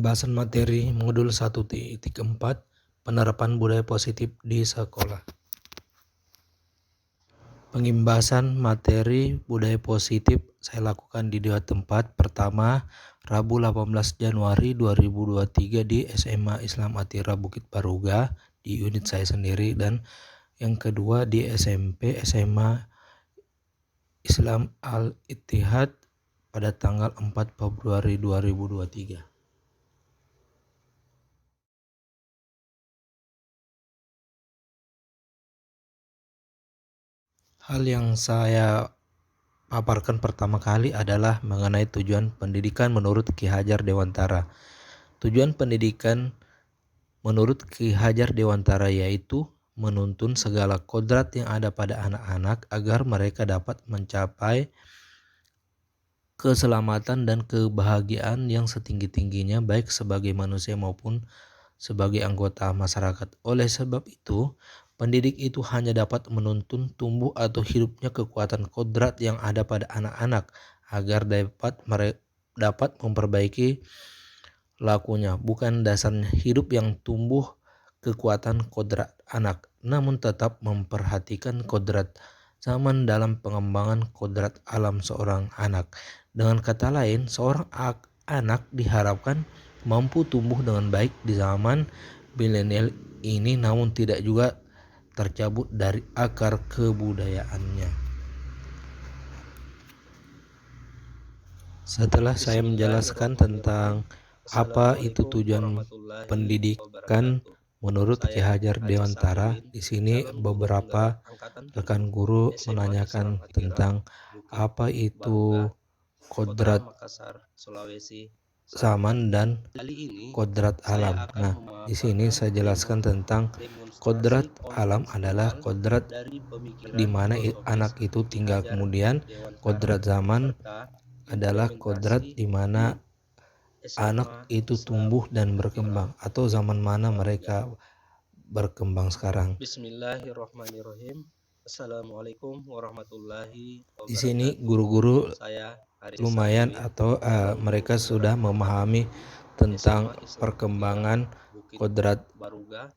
Pembahasan materi modul 1.4 Penerapan budaya positif di sekolah. Pembahasan materi budaya positif saya lakukan di dua tempat. Pertama, Rabu 18 Januari 2023 di SMA Islam Atira Bukit Baruga di unit saya sendiri, dan yang kedua di SMP SMA Islam Al-Ittihad pada tanggal 4 Februari 2023. Hal yang saya paparkan pertama kali adalah mengenai tujuan pendidikan menurut Ki Hajar Dewantara. Tujuan pendidikan menurut Ki Hajar Dewantara yaitu menuntun segala kodrat yang ada pada anak-anak agar mereka dapat mencapai keselamatan dan kebahagiaan yang setinggi-tingginya baik sebagai manusia maupun sebagai anggota masyarakat. Oleh sebab itu, pendidik itu hanya dapat menuntun tumbuh atau hidupnya kekuatan kodrat yang ada pada anak-anak agar dapat memperbaiki lakunya, bukan dasarnya hidup yang tumbuh kekuatan kodrat anak, namun tetap memperhatikan kodrat zaman dalam pengembangan kodrat alam seorang anak. Dengan kata lain, seorang anak diharapkan mampu tumbuh dengan baik di zaman milenial ini, namun tidak juga tercabut dari akar kebudayaannya. Setelah saya menjelaskan tentang apa itu tujuan pendidikan menurut Ki Hajar Dewantara, di sini beberapa rekan guru menanyakan tentang apa itu kodrat zaman dan kodrat alam. Nah, di sini saya jelaskan tentang kodrat alam adalah kodrat di mana anak itu tinggal, kemudian kodrat zaman adalah kodrat di mana anak itu tumbuh dan berkembang atau zaman mana mereka berkembang sekarang. Bismillahirrahmanirrahim. Assalamualaikum warahmatullahi wabarakatuh. Di sini guru-guru lumayan atau mereka sudah memahami tentang perkembangan kodrat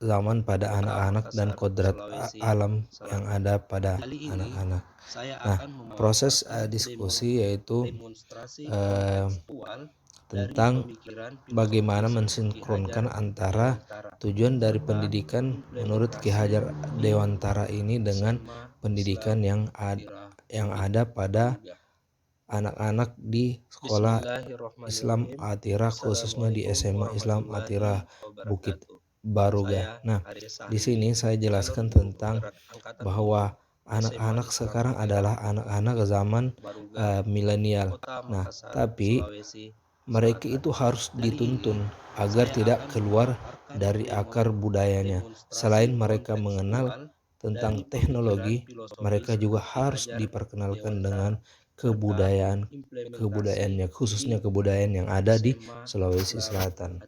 zaman pada anak-anak dan kodrat alam yang ada pada anak-anak. Nah, proses diskusi yaitu tentang bagaimana mensinkronkan antara tujuan dari pendidikan menurut Ki Hajar Dewantara ini dengan pendidikan yang ada pada anak-anak di sekolah Islam Atira, khususnya di SMA Islam Atira Bukit Baruga. Nah, di sini saya jelaskan tentang bahwa anak-anak sekarang adalah anak-anak zaman milenial. Nah, tapi mereka itu harus dituntun agar tidak keluar dari akar budayanya. Selain mereka mengenal tentang teknologi, mereka juga harus diperkenalkan dengan kebudayaannya, khususnya kebudayaan yang ada di Sulawesi Selatan.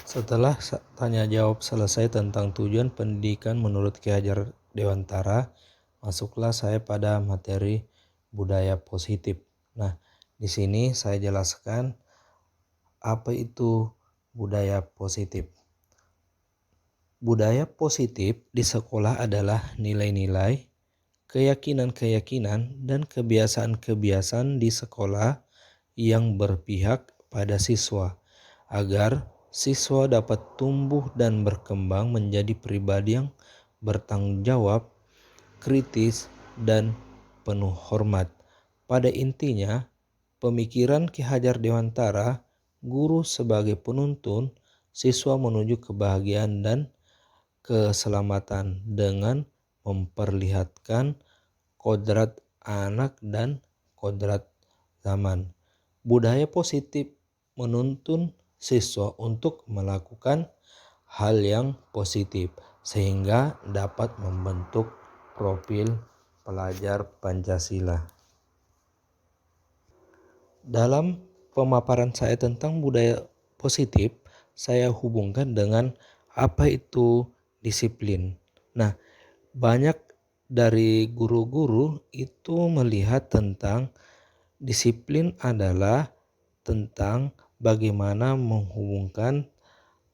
Setelah tanya jawab selesai tentang tujuan pendidikan menurut Ki Hajar Dewantara, masuklah saya pada materi budaya positif. Nah, di sini saya jelaskan apa itu budaya positif. Budaya positif di sekolah adalah nilai-nilai, keyakinan-keyakinan, dan kebiasaan-kebiasaan di sekolah yang berpihak pada siswa agar siswa dapat tumbuh dan berkembang menjadi pribadi yang bertanggung jawab, kritis, dan penuh hormat. Pada intinya, pemikiran Ki Hajar Dewantara, guru sebagai penuntun siswa menuju kebahagiaan dan keselamatan dengan memperlihatkan kodrat anak dan kodrat zaman. Budaya positif menuntun siswa untuk melakukan hal yang positif sehingga dapat membentuk profil pelajar Pancasila. Dalam pemaparan saya tentang budaya positif, saya hubungkan dengan apa itu disiplin. Nah, banyak dari guru-guru itu melihat tentang disiplin adalah tentang bagaimana menghubungkan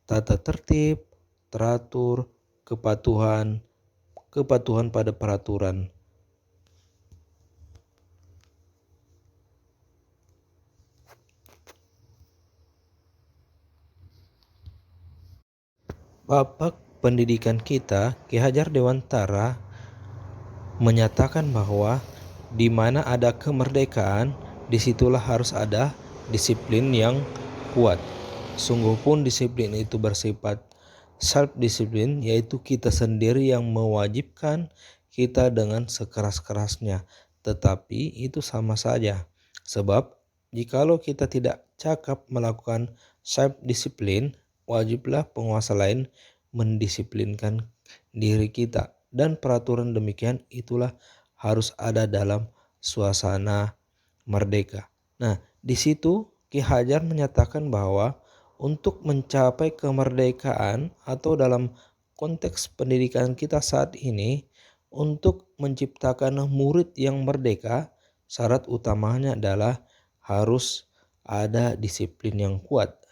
tata tertib, teratur, kepatuhan pada peraturan. Bapak pendidikan kita, Ki Hajar Dewantara, menyatakan bahwa di mana ada kemerdekaan, disitulah harus ada disiplin yang kuat. Sungguh pun disiplin itu bersifat self-disiplin, yaitu kita sendiri yang mewajibkan kita dengan sekeras-kerasnya. Tetapi itu sama saja. Sebab jikalau kita tidak cakap melakukan self-disiplin, wajiblah penguasa lain mendisiplinkan diri kita. Dan peraturan demikian itulah harus ada dalam suasana merdeka. Nah, di situ Ki Hajar menyatakan bahwa untuk mencapai kemerdekaan atau dalam konteks pendidikan kita saat ini, untuk menciptakan murid yang merdeka, syarat utamanya adalah harus ada disiplin yang kuat.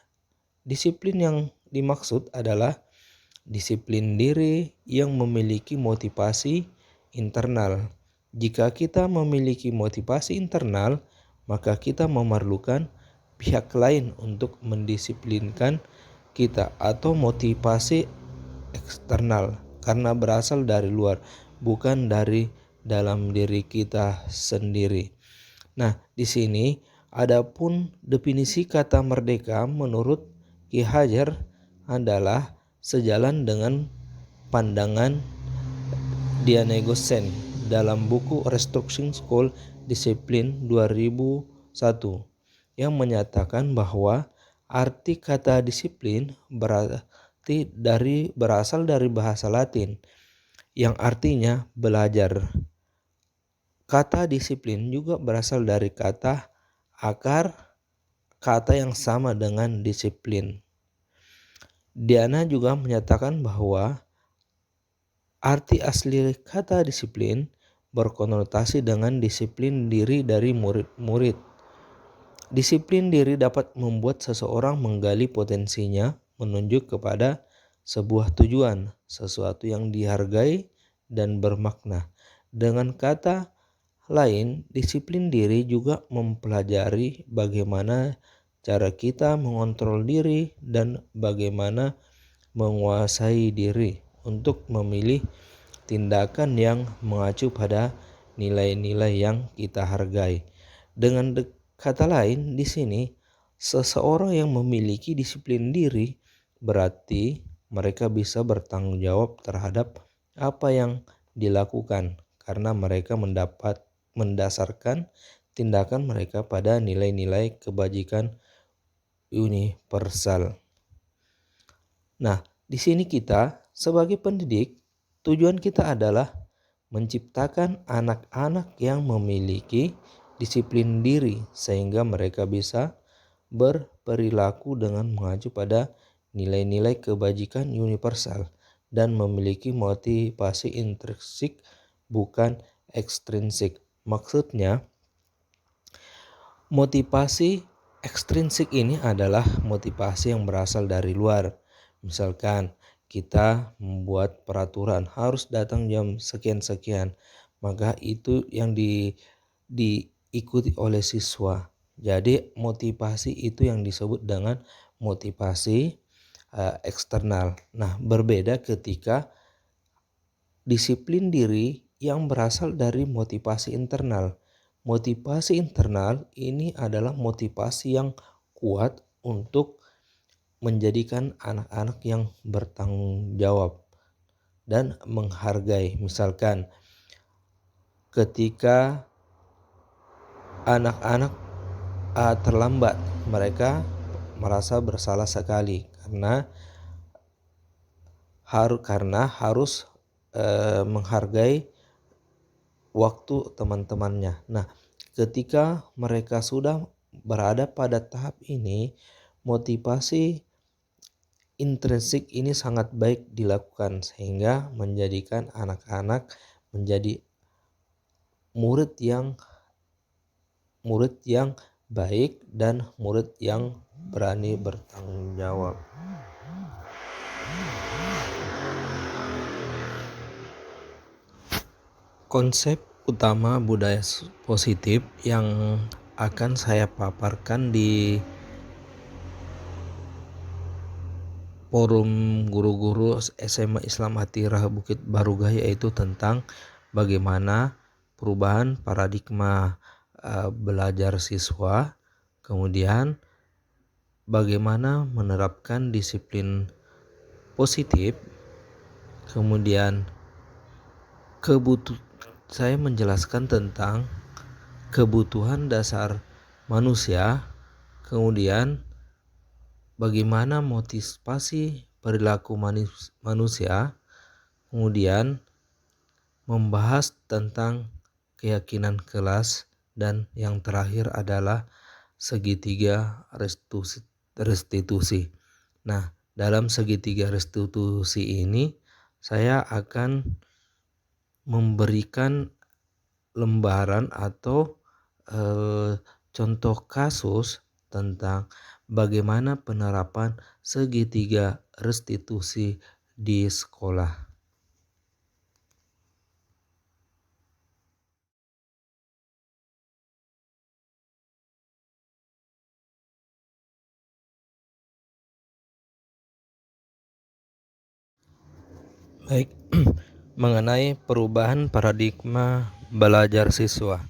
Disiplin yang dimaksud adalah disiplin diri yang memiliki motivasi internal. Jika kita memiliki motivasi internal, maka kita memerlukan pihak lain untuk mendisiplinkan kita, atau motivasi eksternal karena berasal dari luar, bukan dari dalam diri kita sendiri. Nah, di sini adapun definisi kata merdeka menurut Ki Hajar adalah sejalan dengan pandangan Diego Sen dalam buku Restructuring School Discipline 2001 yang menyatakan bahwa arti kata disiplin berasal dari bahasa Latin yang artinya belajar. Kata disiplin juga berasal dari kata akar kata yang sama dengan disiplin. Diana juga menyatakan bahwa arti asli kata disiplin berkonotasi dengan disiplin diri dari murid-murid. Disiplin diri dapat membuat seseorang menggali potensinya, menunjuk kepada sebuah tujuan, sesuatu yang dihargai dan bermakna. Dengan kata lain, disiplin diri juga mempelajari bagaimana cara kita mengontrol diri dan bagaimana menguasai diri untuk memilih tindakan yang mengacu pada nilai-nilai yang kita hargai. Dengan kata lain, di sini seseorang yang memiliki disiplin diri berarti mereka bisa bertanggung jawab terhadap apa yang dilakukan karena mereka mendasarkan tindakan mereka pada nilai-nilai kebajikan universal. Nah, di sini kita sebagai pendidik, tujuan kita adalah menciptakan anak-anak yang memiliki disiplin diri sehingga mereka bisa berperilaku dengan mengacu pada nilai-nilai kebajikan universal dan memiliki motivasi intrinsik bukan ekstrinsik. Maksudnya, motivasi ekstrinsik ini adalah motivasi yang berasal dari luar. Misalkan kita membuat peraturan harus datang jam sekian-sekian, maka itu yang diikuti oleh siswa. Jadi motivasi itu yang disebut dengan motivasi eksternal. Nah, berbeda ketika disiplin diri yang berasal dari motivasi internal. Motivasi internal ini adalah motivasi yang kuat untuk menjadikan anak-anak yang bertanggung jawab dan menghargai. Misalkan ketika anak-anak terlambat, mereka merasa bersalah sekali karena harus menghargai waktu teman-temannya. Nah, ketika mereka sudah berada pada tahap ini, motivasi intrinsik ini sangat baik dilakukan sehingga menjadikan anak-anak menjadi murid yang baik, dan murid yang berani bertanggung jawab. Konsep utama budaya positif yang akan saya paparkan di forum guru-guru SMA Islam Atirah Bukit Barugah, yaitu tentang bagaimana perubahan paradigma belajar siswa, kemudian bagaimana menerapkan disiplin positif, kemudian saya menjelaskan tentang kebutuhan dasar manusia, kemudian bagaimana motivasi perilaku manusia, kemudian membahas tentang keyakinan kelas, dan yang terakhir adalah segitiga restitusi. Nah, dalam segitiga restitusi ini saya akan memberikan lembaran atau contoh kasus tentang bagaimana penerapan segitiga restitusi di sekolah. Baik, mengenai perubahan paradigma belajar siswa.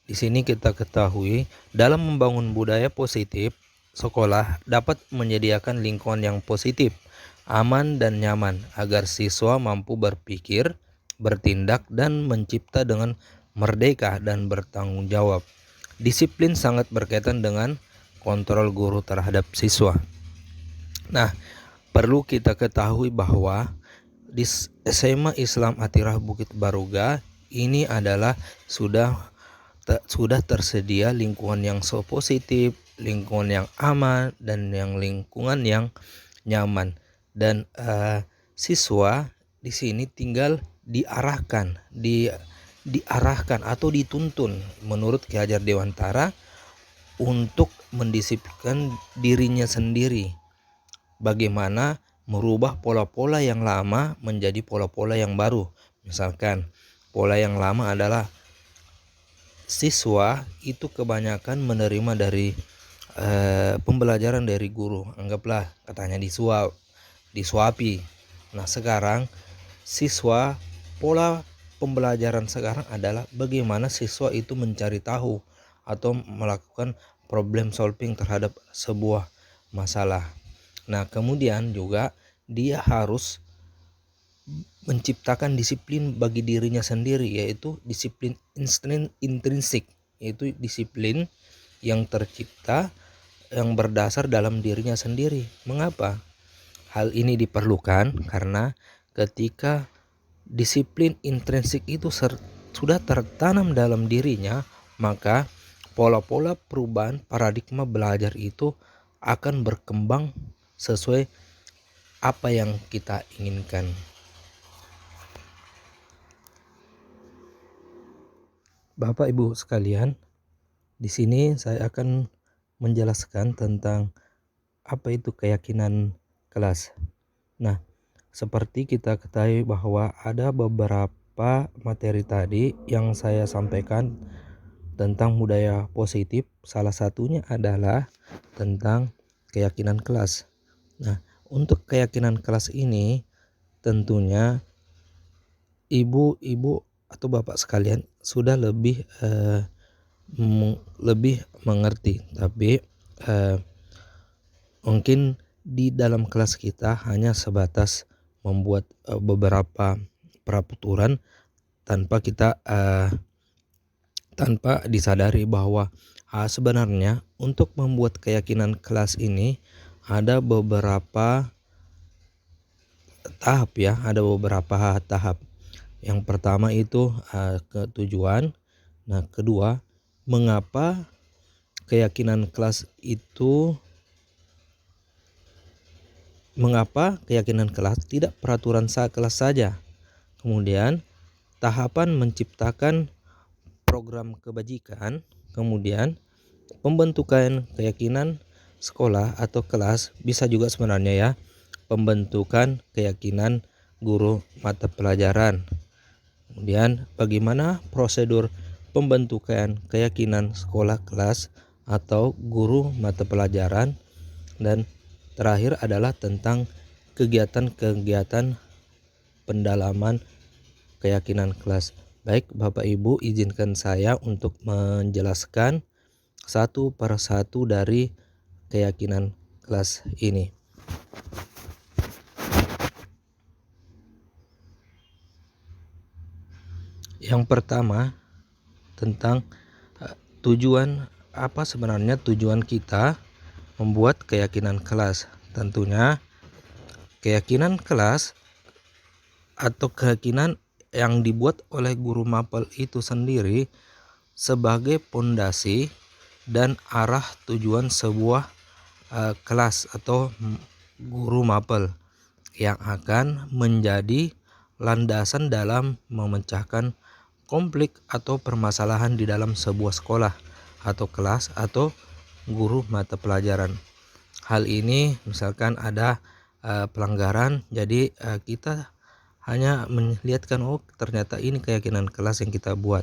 Di sini kita ketahui, dalam membangun budaya positif, sekolah dapat menyediakan lingkungan yang positif, aman dan nyaman agar siswa mampu berpikir, bertindak, dan mencipta dengan merdeka dan bertanggung jawab. Disiplin sangat berkaitan dengan kontrol guru terhadap siswa. Nah, perlu kita ketahui bahwa di SMA Islam Atirah Bukit Barugah ini adalah sudah tersedia lingkungan yang positif, lingkungan yang aman, dan lingkungan yang nyaman. Dan siswa di sini tinggal diarahkan atau dituntun menurut Ki Hajar Dewantara untuk mendisiplinkan dirinya sendiri. Bagaimana merubah pola-pola yang lama menjadi pola-pola yang baru. Misalkan pola yang lama adalah siswa itu kebanyakan menerima dari pembelajaran dari guru, anggaplah katanya disuapi. Nah, sekarang siswa, pola pembelajaran sekarang adalah bagaimana siswa itu mencari tahu atau melakukan problem solving terhadap sebuah masalah. Nah, kemudian juga dia harus menciptakan disiplin bagi dirinya sendiri, yaitu disiplin intrinsik, yaitu disiplin yang tercipta, yang berdasar dalam dirinya sendiri. Mengapa hal ini diperlukan? Karena ketika disiplin intrinsik itu sudah tertanam dalam dirinya, maka pola-pola perubahan paradigma belajar itu akan berkembang sesuai apa yang kita inginkan. Bapak Ibu sekalian, di sini saya akan menjelaskan tentang apa itu keyakinan kelas. Nah, seperti kita ketahui bahwa ada beberapa materi tadi yang saya sampaikan tentang budaya positif. Salah satunya adalah tentang keyakinan kelas. Nah, untuk keyakinan kelas ini tentunya ibu-ibu atau bapak sekalian sudah lebih mengerti, tapi mungkin di dalam kelas kita hanya sebatas membuat beberapa peraturan tanpa disadari bahwa sebenarnya untuk membuat keyakinan kelas ini ada beberapa tahap ya, Yang pertama itu ketujuan. Nah, kedua, mengapa keyakinan kelas tidak peraturan kelas saja. Kemudian tahapan menciptakan program kebajikan, kemudian Pembentukan keyakinan sekolah atau kelas bisa juga sebenarnya ya pembentukan keyakinan guru mata pelajaran. Kemudian bagaimana prosedur pembentukan keyakinan sekolah, kelas atau guru mata pelajaran, dan terakhir adalah tentang kegiatan-kegiatan pendalaman keyakinan kelas. Baik Bapak Ibu, izinkan saya untuk menjelaskan satu per satu dari keyakinan kelas ini. Yang pertama tentang tujuan, apa sebenarnya tujuan kita membuat keyakinan kelas. Tentunya keyakinan kelas atau keyakinan yang dibuat oleh guru mapel itu sendiri sebagai pondasi dan arah tujuan sebuah kelas atau guru mapel yang akan menjadi landasan dalam memecahkan konflik atau permasalahan di dalam sebuah sekolah atau kelas atau guru mata pelajaran. Hal ini misalkan ada pelanggaran, jadi kita hanya melihatkan oh ternyata ini keyakinan kelas yang kita buat.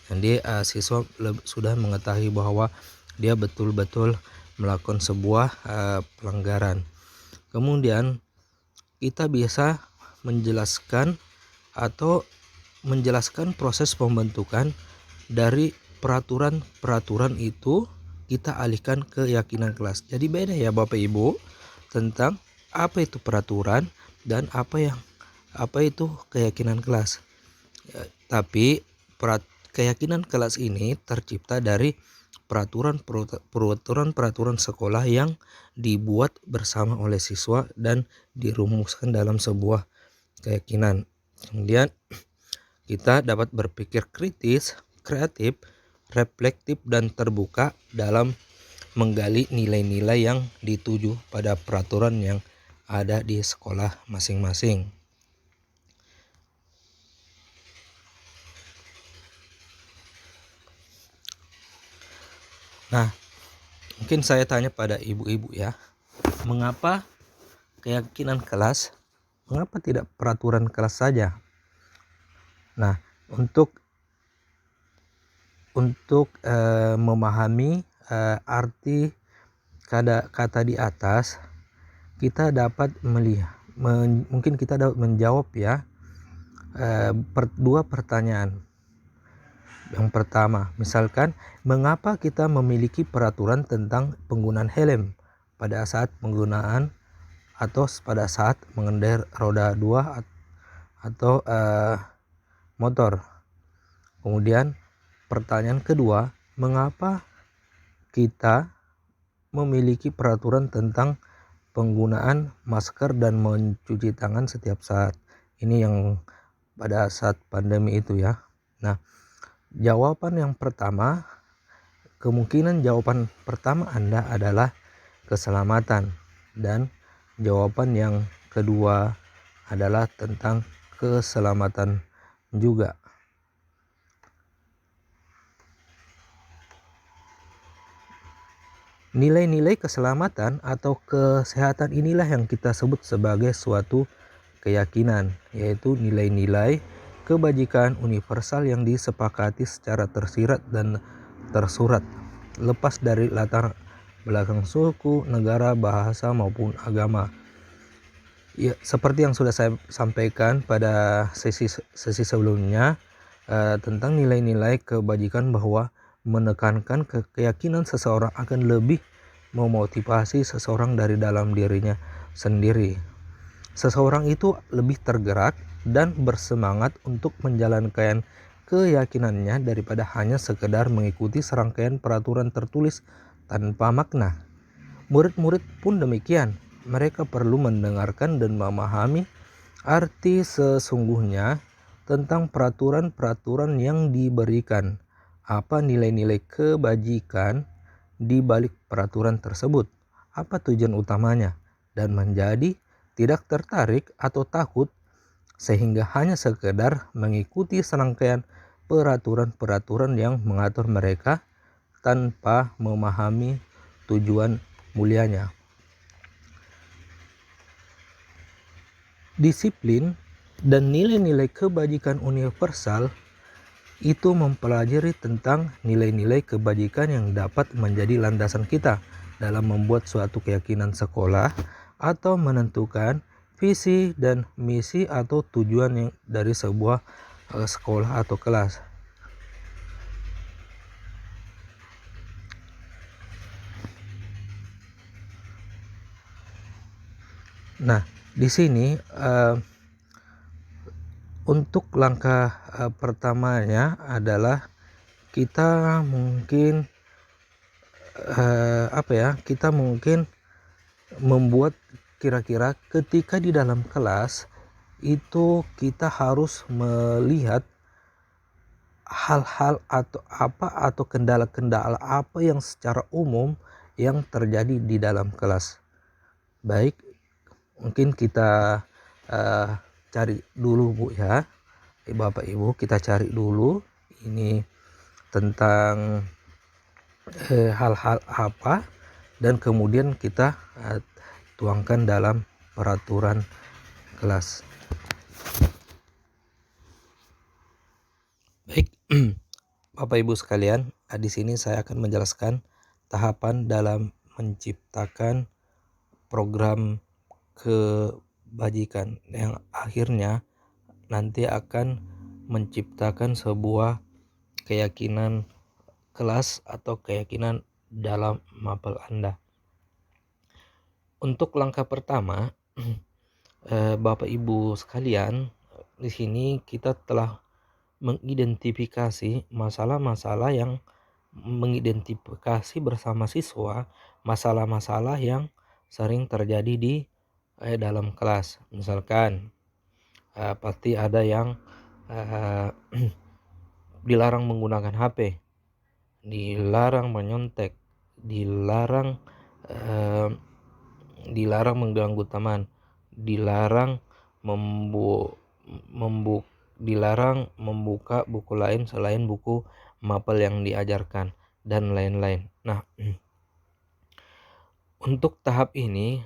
Jadi siswa sudah mengetahui bahwa dia betul-betul melakukan sebuah pelanggaran. Kemudian kita bisa menjelaskan atau menjelaskan proses pembentukan dari peraturan-peraturan itu kita alihkan ke keyakinan kelas. Jadi beda ya Bapak Ibu tentang apa itu peraturan dan apa itu keyakinan kelas. Tapi keyakinan kelas ini tercipta dari peraturan sekolah yang dibuat bersama oleh siswa dan dirumuskan dalam sebuah keyakinan. Kemudian kita dapat berpikir kritis, kreatif, reflektif dan terbuka dalam menggali nilai-nilai yang dituju pada peraturan yang ada di sekolah masing-masing. Nah, mungkin saya tanya pada ibu-ibu ya, mengapa keyakinan kelas, mengapa tidak peraturan kelas saja? Nah, untuk memahami arti kata di atas, kita dapat mungkin kita dapat menjawab ya dua pertanyaan. Yang pertama, misalkan mengapa kita memiliki peraturan tentang penggunaan helm pada saat penggunaan atau pada saat mengendarai roda 2 atau motor. Kemudian pertanyaan kedua, mengapa kita memiliki peraturan tentang penggunaan masker dan mencuci tangan setiap saat. Ini yang pada saat pandemi itu ya. Nah, jawaban yang pertama, kemungkinan jawaban pertama Anda adalah keselamatan, dan jawaban yang kedua adalah tentang keselamatan juga. Nilai-nilai keselamatan atau kesehatan inilah yang kita sebut sebagai suatu keyakinan, yaitu nilai-nilai kebajikan universal yang disepakati secara tersirat dan tersurat, lepas dari latar belakang suku, negara, bahasa maupun agama. Ya, seperti yang sudah saya sampaikan pada sesi sebelumnya tentang nilai-nilai kebajikan, bahwa menekankan keyakinan seseorang akan lebih memotivasi seseorang dari dalam dirinya sendiri. Seseorang itu lebih tergerak dan bersemangat untuk menjalankan keyakinannya daripada hanya sekedar mengikuti serangkaian peraturan tertulis tanpa makna. Murid-murid pun demikian. Mereka perlu mendengarkan dan memahami arti sesungguhnya tentang peraturan-peraturan yang diberikan. Apa nilai-nilai kebajikan di balik peraturan tersebut? Apa tujuan utamanya? Dan menjadi tidak tertarik atau takut sehingga hanya sekedar mengikuti serangkaian peraturan-peraturan yang mengatur mereka tanpa memahami tujuan mulianya. Disiplin dan nilai-nilai kebajikan universal itu mempelajari tentang nilai-nilai kebajikan yang dapat menjadi landasan kita dalam membuat suatu keyakinan sekolah atau menentukan visi dan misi atau tujuan yang dari sebuah sekolah atau kelas. Nah, di sini untuk langkah pertamanya adalah kita mungkin kita mungkin membuat kira-kira ketika di dalam kelas itu kita harus melihat hal-hal atau kendala-kendala apa yang secara umum yang terjadi di dalam kelas. Baik, mungkin kita cari dulu Bu ya, Bapak Ibu, kita cari dulu ini tentang hal-hal apa, dan kemudian kita tuangkan dalam peraturan kelas. Baik, Bapak Ibu sekalian, di sini saya akan menjelaskan tahapan dalam menciptakan program kebajikan yang akhirnya nanti akan menciptakan sebuah keyakinan kelas atau keyakinan dalam mapel Anda. Untuk langkah pertama, Bapak Ibu sekalian, di sini kita telah mengidentifikasi masalah-masalah yang mengidentifikasi bersama siswa masalah-masalah yang sering terjadi di dalam kelas. Misalkan pasti ada yang dilarang menggunakan HP, dilarang menyontek, dilarang mengganggu teman, dilarang dilarang membuka buku lain selain buku mapel yang diajarkan, dan lain-lain. Nah, untuk tahap ini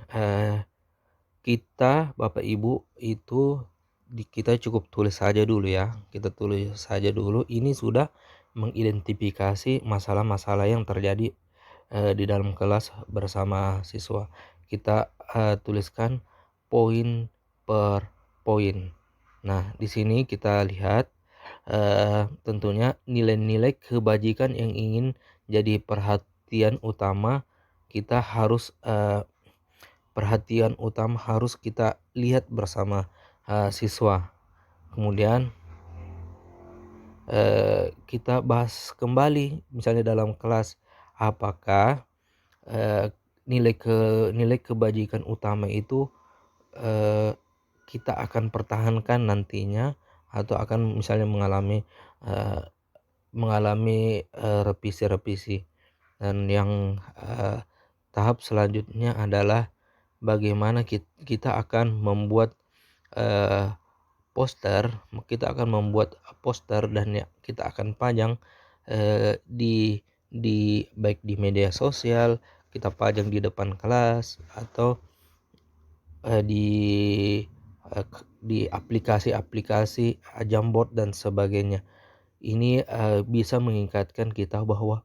kita Bapak Ibu itu kita cukup tulis saja dulu ya. Kita tulis saja dulu ini sudah mengidentifikasi masalah-masalah yang terjadi di dalam kelas bersama siswa. Kita tuliskan poin per poin. Nah, di sini kita lihat tentunya nilai-nilai kebajikan yang ingin jadi perhatian utama kita harus kita lihat bersama siswa. Kemudian kita bahas kembali misalnya dalam kelas, apakah nilai kebajikan utama itu kita akan pertahankan nantinya atau akan misalnya mengalami revisi-revisi. Dan yang tahap selanjutnya adalah bagaimana kita akan membuat poster. Kita akan membuat poster dan ya, kita akan pajang di baik di media sosial, kita pajang di depan kelas atau di aplikasi-aplikasi Jamboard dan sebagainya. Ini bisa mengingatkan kita bahwa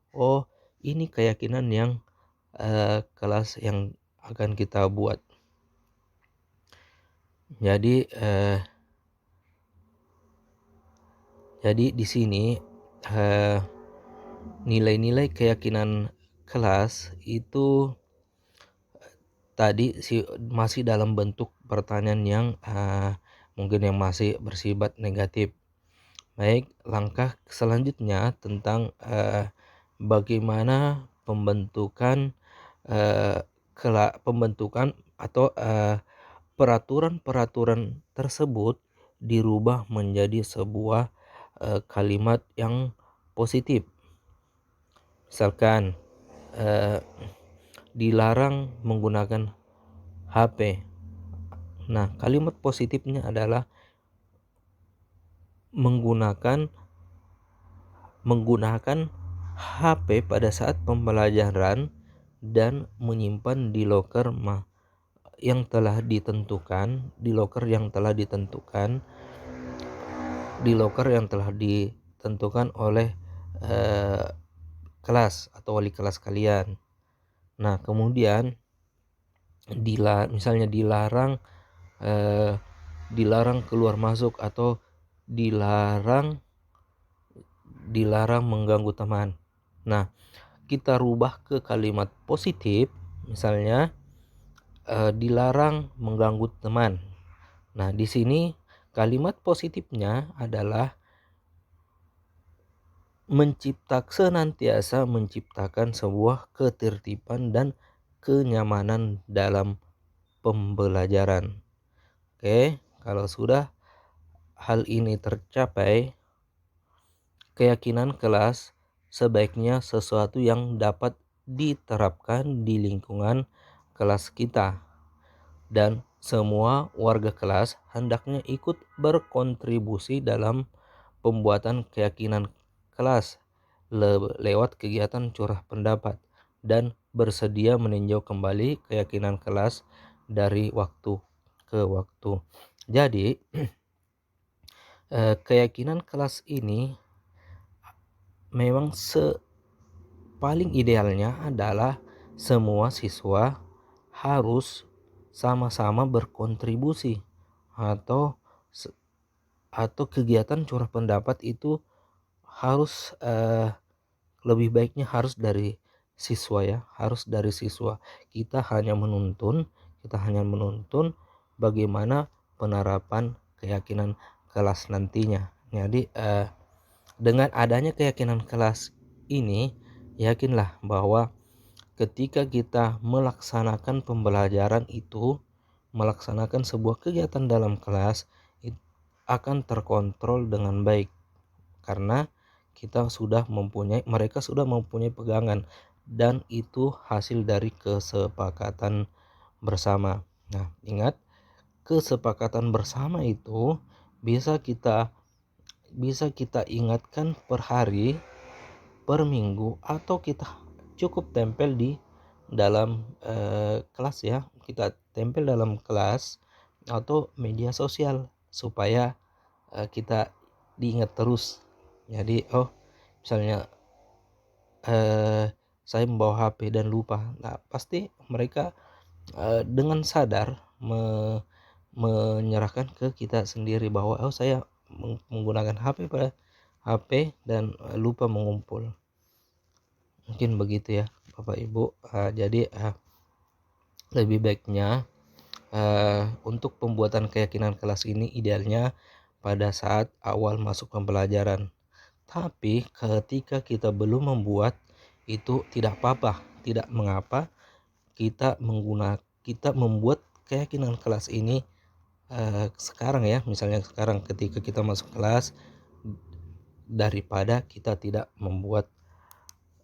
ini keyakinan yang kelas yang akan kita buat. Jadi di sini nilai-nilai keyakinan kelas itu tadi masih dalam bentuk pertanyaan yang mungkin yang masih bersifat negatif. Baik, langkah selanjutnya tentang bagaimana pembentukan atau peraturan tersebut dirubah menjadi sebuah kalimat yang positif. Misalkan dilarang menggunakan HP. Nah, kalimat positifnya adalah menggunakan HP pada saat pembelajaran dan menyimpan di loker yang telah ditentukan, oleh kelas atau wali kelas kalian. Nah, kemudian misalnya dilarang keluar masuk atau dilarang mengganggu teman. Nah, kita rubah ke kalimat positif, misalnya dilarang mengganggu teman. Nah, di sini kalimat positifnya adalah senantiasa menciptakan sebuah ketertiban dan kenyamanan dalam pembelajaran. Oke, kalau sudah hal ini tercapai, keyakinan kelas sebaiknya sesuatu yang dapat diterapkan di lingkungan kelas kita, dan semua warga kelas hendaknya ikut berkontribusi dalam pembuatan keyakinan kelas lewat kegiatan curah pendapat dan bersedia meninjau kembali keyakinan kelas dari waktu ke waktu. Jadi keyakinan kelas ini memang paling idealnya adalah semua siswa harus sama-sama berkontribusi, atau kegiatan curah pendapat itu harus lebih baiknya harus dari siswa ya, Kita hanya menuntun bagaimana penerapan keyakinan kelas nantinya. Jadi dengan adanya keyakinan kelas ini, yakinlah bahwa ketika kita melaksanakan pembelajaran itu, melaksanakan sebuah kegiatan dalam kelas, akan terkontrol dengan baik, karena mereka sudah mempunyai pegangan, dan itu hasil dari kesepakatan bersama. Nah, ingat, kesepakatan bersama itu bisa kita ingatkan per hari, per minggu, atau kita cukup tempel di dalam kelas ya. Kita tempel dalam kelas atau media sosial supaya kita diingat terus. Jadi misalnya saya membawa HP dan lupa, nah pasti mereka dengan sadar menyerahkan ke kita sendiri bahwa saya menggunakan HP dan lupa mengumpul. Mungkin begitu ya Bapak Ibu. Jadi lebih baiknya untuk pembuatan keyakinan kelas ini idealnya pada saat awal masuk pembelajaran. Tapi ketika kita belum membuat itu tidak apa-apa, tidak mengapa kita membuat keyakinan kelas ini sekarang ya. Misalnya sekarang ketika kita masuk kelas, daripada kita tidak membuat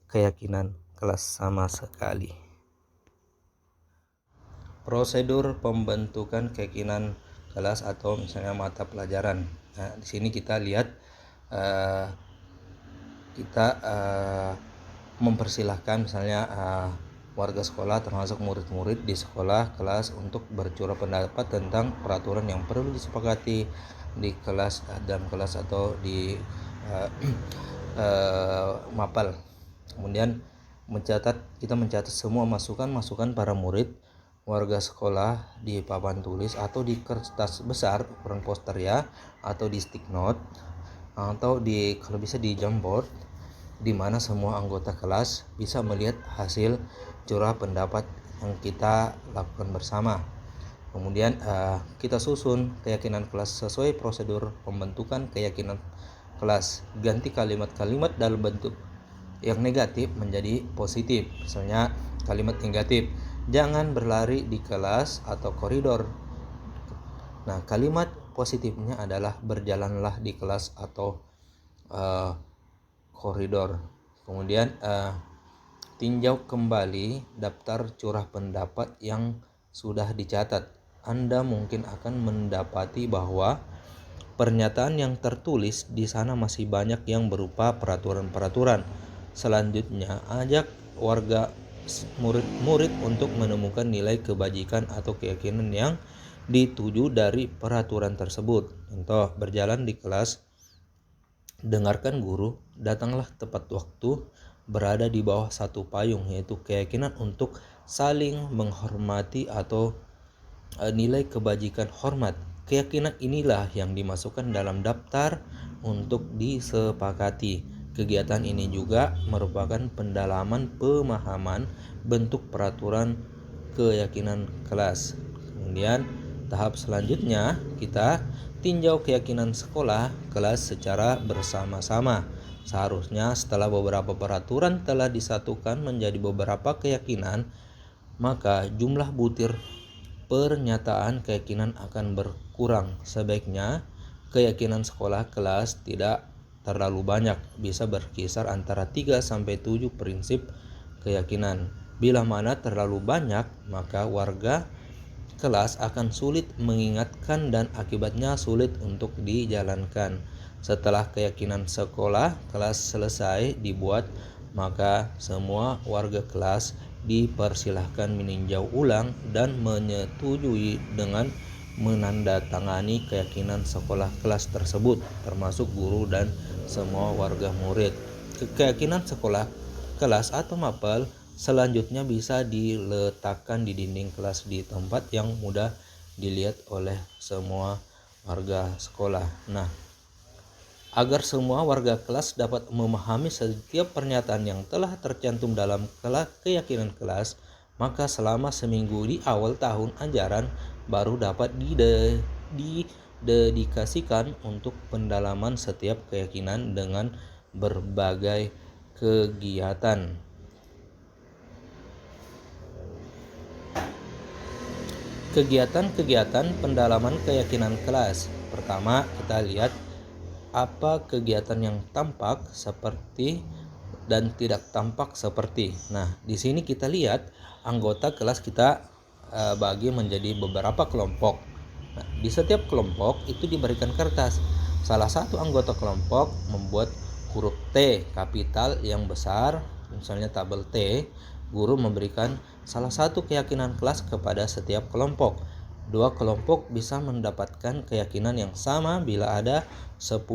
keyakinan kelas sama sekali. Prosedur pembentukan keyakinan kelas atau misalnya mata pelajaran. Nah, di sini kita lihat kita mempersilahkan misalnya warga sekolah termasuk murid-murid di sekolah kelas untuk bercurah pendapat tentang peraturan yang perlu disepakati di kelas, dalam kelas atau di mapel. Kemudian kita mencatat semua masukan para murid warga sekolah di papan tulis atau di kertas besar ukuran poster ya, atau di stick note, atau kalau bisa di Jamboard, di mana semua anggota kelas bisa melihat hasil curah pendapat yang kita lakukan bersama. Kemudian kita susun keyakinan kelas sesuai prosedur pembentukan keyakinan kelas. Ganti kalimat-kalimat dalam bentuk yang negatif menjadi positif. Misalnya kalimat negatif, jangan berlari di kelas atau koridor. Nah, kalimat positifnya adalah berjalanlah di kelas atau koridor. Kemudian tinjau kembali daftar curah pendapat yang sudah dicatat. Anda mungkin akan mendapati bahwa pernyataan yang tertulis di sana masih banyak yang berupa peraturan-peraturan, Selanjutnya, ajak warga murid-murid untuk menemukan nilai kebajikan atau keyakinan yang dituju dari peraturan tersebut. Contoh, berjalan di kelas, dengarkan guru, datanglah tepat waktu, berada di bawah satu payung, yaitu keyakinan untuk saling menghormati atau nilai kebajikan hormat. Keyakinan inilah yang dimasukkan dalam daftar untuk disepakati. Kegiatan ini juga merupakan pendalaman pemahaman bentuk peraturan keyakinan kelas. Kemudian tahap selanjutnya kita tinjau keyakinan sekolah kelas secara bersama-sama. Seharusnya setelah beberapa peraturan telah disatukan menjadi beberapa keyakinan, maka jumlah butir pernyataan keyakinan akan berkurang. Sebaiknya keyakinan sekolah kelas tidak terlalu banyak, bisa berkisar antara 3 sampai 7 prinsip keyakinan. Bila mana terlalu banyak, maka warga kelas akan sulit mengingatkan dan akibatnya sulit untuk dijalankan. Setelah keyakinan sekolah kelas selesai dibuat, maka semua warga kelas dipersilahkan meninjau ulang dan menyetujui dengan menandatangani keyakinan sekolah kelas tersebut, termasuk guru dan semua warga murid. Keyakinan sekolah kelas atau mapel selanjutnya bisa diletakkan di dinding kelas di tempat yang mudah dilihat oleh semua warga sekolah. Nah, agar semua warga kelas dapat memahami setiap pernyataan yang telah tercantum dalam keyakinan kelas, maka selama seminggu di awal tahun ajaran baru dapat didedikasikan untuk pendalaman setiap keyakinan dengan berbagai kegiatan. Kegiatan-kegiatan pendalaman keyakinan kelas. Pertama, kita lihat apa kegiatan yang tampak seperti dan tidak tampak seperti. Nah, di sini kita lihat anggota kelas kita bagi menjadi beberapa kelompok. Nah, di setiap kelompok itu diberikan kertas. Salah satu anggota kelompok membuat huruf T kapital yang besar, misalnya tabel T. Guru memberikan salah satu keyakinan kelas kepada setiap kelompok. Dua kelompok bisa mendapatkan keyakinan yang sama bila ada 10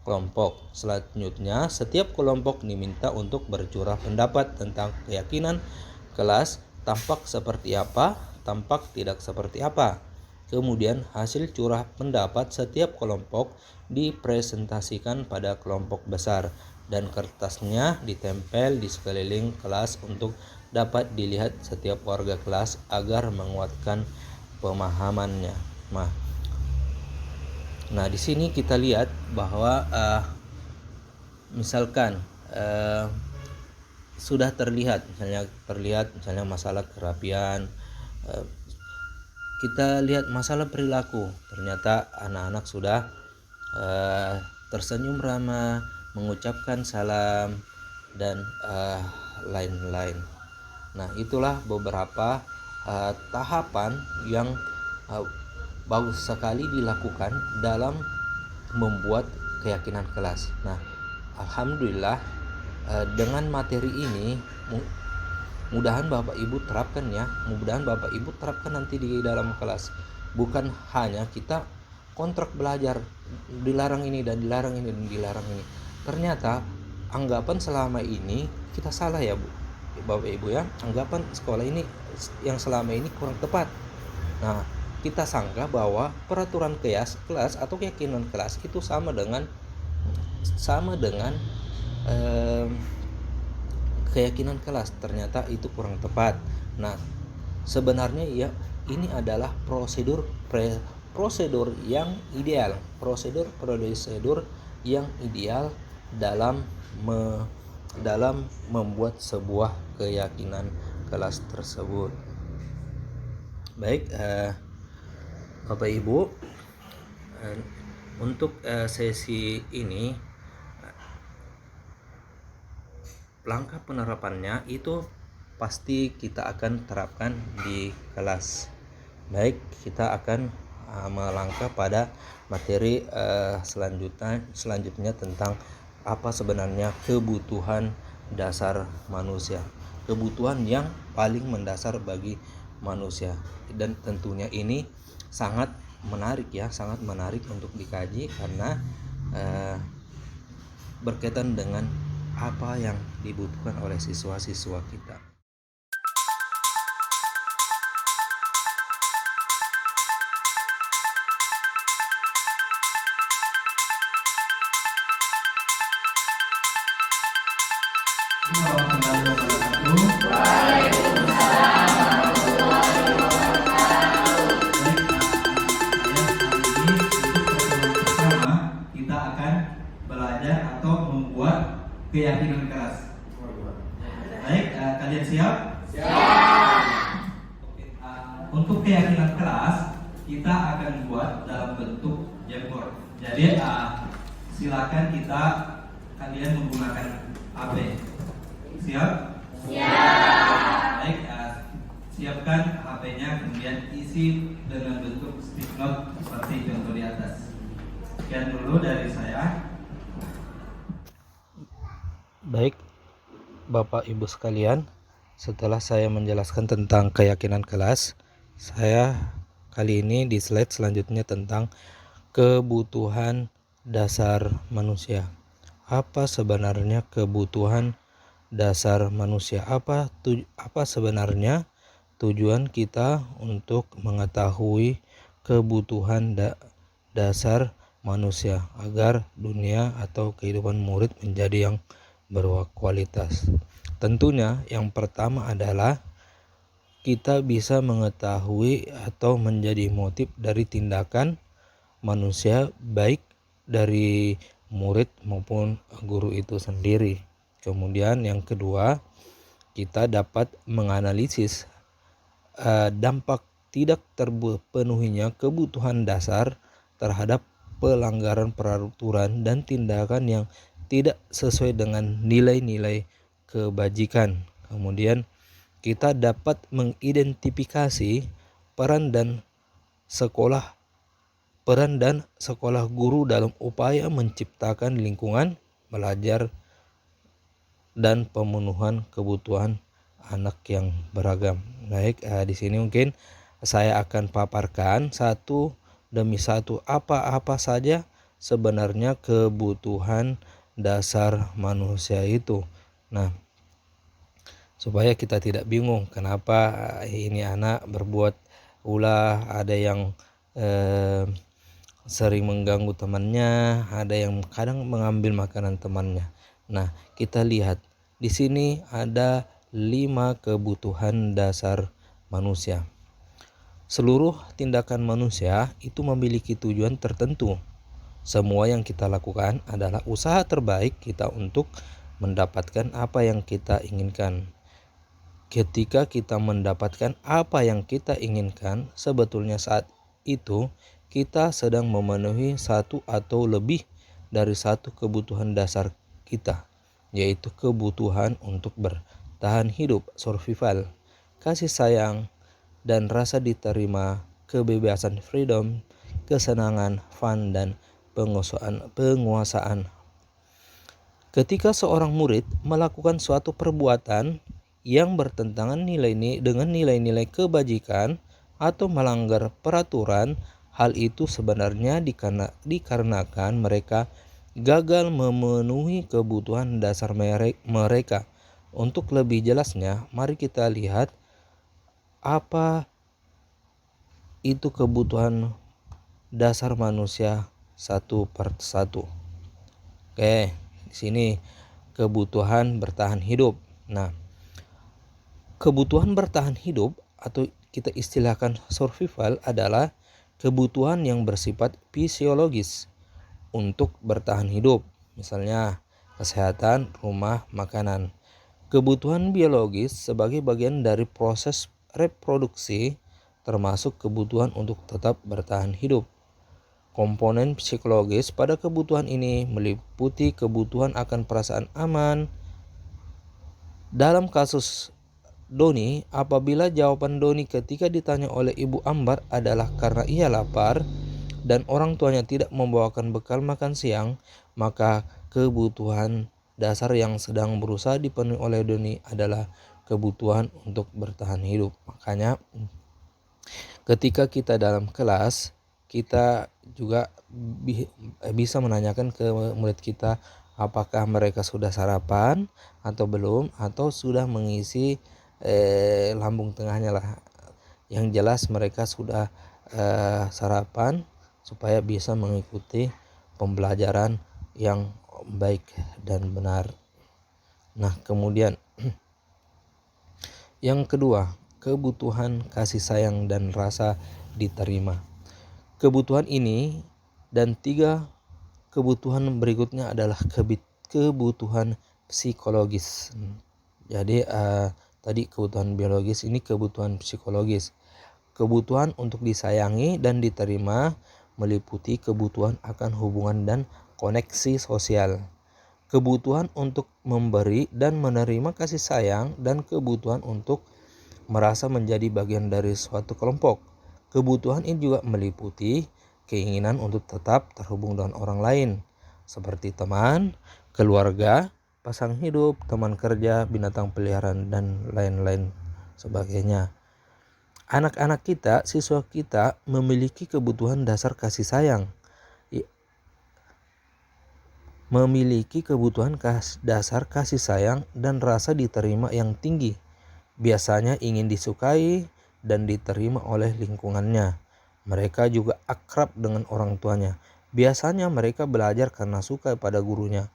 kelompok. Selanjutnya, setiap kelompok diminta untuk bercurah pendapat tentang keyakinan kelas, tampak seperti apa, tampak tidak seperti apa. Kemudian hasil curah pendapat setiap kelompok dipresentasikan pada kelompok besar dan kertasnya ditempel di sekeliling kelas untuk dapat dilihat setiap warga kelas agar menguatkan pemahamannya. Nah, di sini kita lihat bahwa misalkan sudah terlihat misalnya masalah kerapian, kita lihat masalah perilaku, ternyata anak-anak sudah tersenyum ramah, mengucapkan salam dan lain-lain. Nah, itulah beberapa tahapan yang bagus sekali dilakukan dalam membuat keyakinan kelas. Nah, alhamdulillah dengan materi ini mudahan Bapak Ibu terapkan ya. Mudahan Bapak Ibu terapkan nanti di dalam kelas. Bukan hanya kita kontrak belajar, dilarang ini dan dilarang ini dan dilarang ini. Ternyata anggapan selama ini kita salah ya Bapak Ibu ya. Anggapan sekolah ini yang selama ini kurang tepat. Nah, kita sangka bahwa peraturan kelas atau keyakinan kelas itu sama dengan keyakinan kelas. Ternyata itu kurang tepat. Nah, sebenarnya ya ini adalah prosedur yang ideal, prosedur yang ideal dalam membuat sebuah keyakinan kelas tersebut. Baik, Bapak Ibu, untuk sesi ini langkah penerapannya itu pasti kita akan terapkan di kelas. Baik, kita akan melangkah pada materi selanjutnya tentang apa sebenarnya kebutuhan dasar manusia, kebutuhan yang paling mendasar bagi manusia. Dan tentunya ini sangat menarik untuk dikaji karena berkaitan dengan apa yang dibutuhkan oleh siswa-siswa kita. Kita akan belajar atau membuat keyakinan keras. Baik, kalian siap? Siap. Untuk keyakinan keras kita akan buat dalam bentuk jamboard. Jadi silakan kalian menggunakan HP. Siap? Siap. Baik, siapkan HP-nya, kemudian isi dengan bentuk stick note seperti contoh di atas. Sekian dulu dari saya. Baik, Bapak Ibu sekalian, setelah saya menjelaskan tentang keyakinan kelas, saya kali ini di slide selanjutnya tentang kebutuhan dasar manusia. Apa sebenarnya kebutuhan dasar manusia? Apa sebenarnya tujuan kita untuk mengetahui kebutuhan dasar manusia agar dunia atau kehidupan murid menjadi yang berkualitas? Tentunya yang pertama adalah kita bisa mengetahui atau menjadi motif dari tindakan manusia, baik dari murid maupun guru itu sendiri. Kemudian yang kedua, kita dapat menganalisis dampak tidak terpenuhinya kebutuhan dasar terhadap pelanggaran peraturan dan tindakan yang tidak sesuai dengan nilai-nilai kebajikan. Kemudian kita dapat mengidentifikasi peran dan sekolah guru dalam upaya menciptakan lingkungan belajar dan pemenuhan kebutuhan anak yang beragam. Baik, di sini mungkin saya akan paparkan satu demi satu apa saja sebenarnya kebutuhan dasar manusia itu. Nah, supaya kita tidak bingung kenapa ini anak berbuat ulah, ada yang sering mengganggu temannya, ada yang kadang mengambil makanan temannya. Nah, kita lihat di sini ada 5 kebutuhan dasar manusia. Seluruh tindakan manusia itu memiliki tujuan tertentu. Semua yang kita lakukan adalah usaha terbaik kita untuk mendapatkan apa yang kita inginkan. Ketika kita mendapatkan apa yang kita inginkan, sebetulnya saat itu kita sedang memenuhi satu atau lebih dari satu kebutuhan dasar kita, yaitu kebutuhan untuk bertahan hidup, survival, kasih sayang, dan rasa diterima, kebebasan, freedom, kesenangan, fun, dan penguasaan. Ketika seorang murid melakukan suatu perbuatan yang bertentangan dengan nilai-nilai kebajikan atau melanggar peraturan, hal itu sebenarnya dikarenakan mereka gagal memenuhi kebutuhan dasar mereka. Untuk lebih jelasnya, mari kita lihat apa itu kebutuhan dasar manusia satu per satu. Oke, di sini kebutuhan bertahan hidup. Nah, kebutuhan bertahan hidup atau kita istilahkan survival adalah kebutuhan yang bersifat fisiologis untuk bertahan hidup. Misalnya kesehatan, rumah, makanan. Kebutuhan biologis sebagai bagian dari proses reproduksi termasuk kebutuhan untuk tetap bertahan hidup. Komponen psikologis pada kebutuhan ini meliputi kebutuhan akan perasaan aman. Dalam kasus Doni, apabila jawaban Doni ketika ditanya oleh Ibu Ambar adalah karena ia lapar dan orang tuanya tidak membawakan bekal makan siang, maka kebutuhan dasar yang sedang berusaha dipenuhi oleh Doni adalah kebutuhan untuk bertahan hidup. Makanya ketika kita dalam kelas, kita juga bisa menanyakan ke murid kita apakah mereka sudah sarapan atau belum, atau sudah mengisi lambung tengahnya lah. Yang jelas mereka sudah sarapan supaya bisa mengikuti pembelajaran yang baik dan benar. Nah, kemudian yang kedua, kebutuhan kasih sayang dan rasa diterima. Kebutuhan ini dan 3 kebutuhan berikutnya adalah kebutuhan psikologis. Jadi tadi kebutuhan biologis, ini kebutuhan psikologis. Kebutuhan untuk disayangi dan diterima meliputi kebutuhan akan hubungan dan koneksi sosial. Kebutuhan untuk memberi dan menerima kasih sayang, dan kebutuhan untuk merasa menjadi bagian dari suatu kelompok. Kebutuhan ini juga meliputi keinginan untuk tetap terhubung dengan orang lain, seperti teman, keluarga, pasangan hidup, teman kerja, binatang peliharaan, dan lain-lain sebagainya. Anak-anak kita, siswa kita memiliki kebutuhan dasar kasih sayang, memiliki kebutuhan dasar kasih sayang dan rasa diterima yang tinggi. Biasanya ingin disukai dan diterima oleh lingkungannya. Mereka juga akrab dengan orang tuanya. Biasanya mereka belajar karena suka pada gurunya.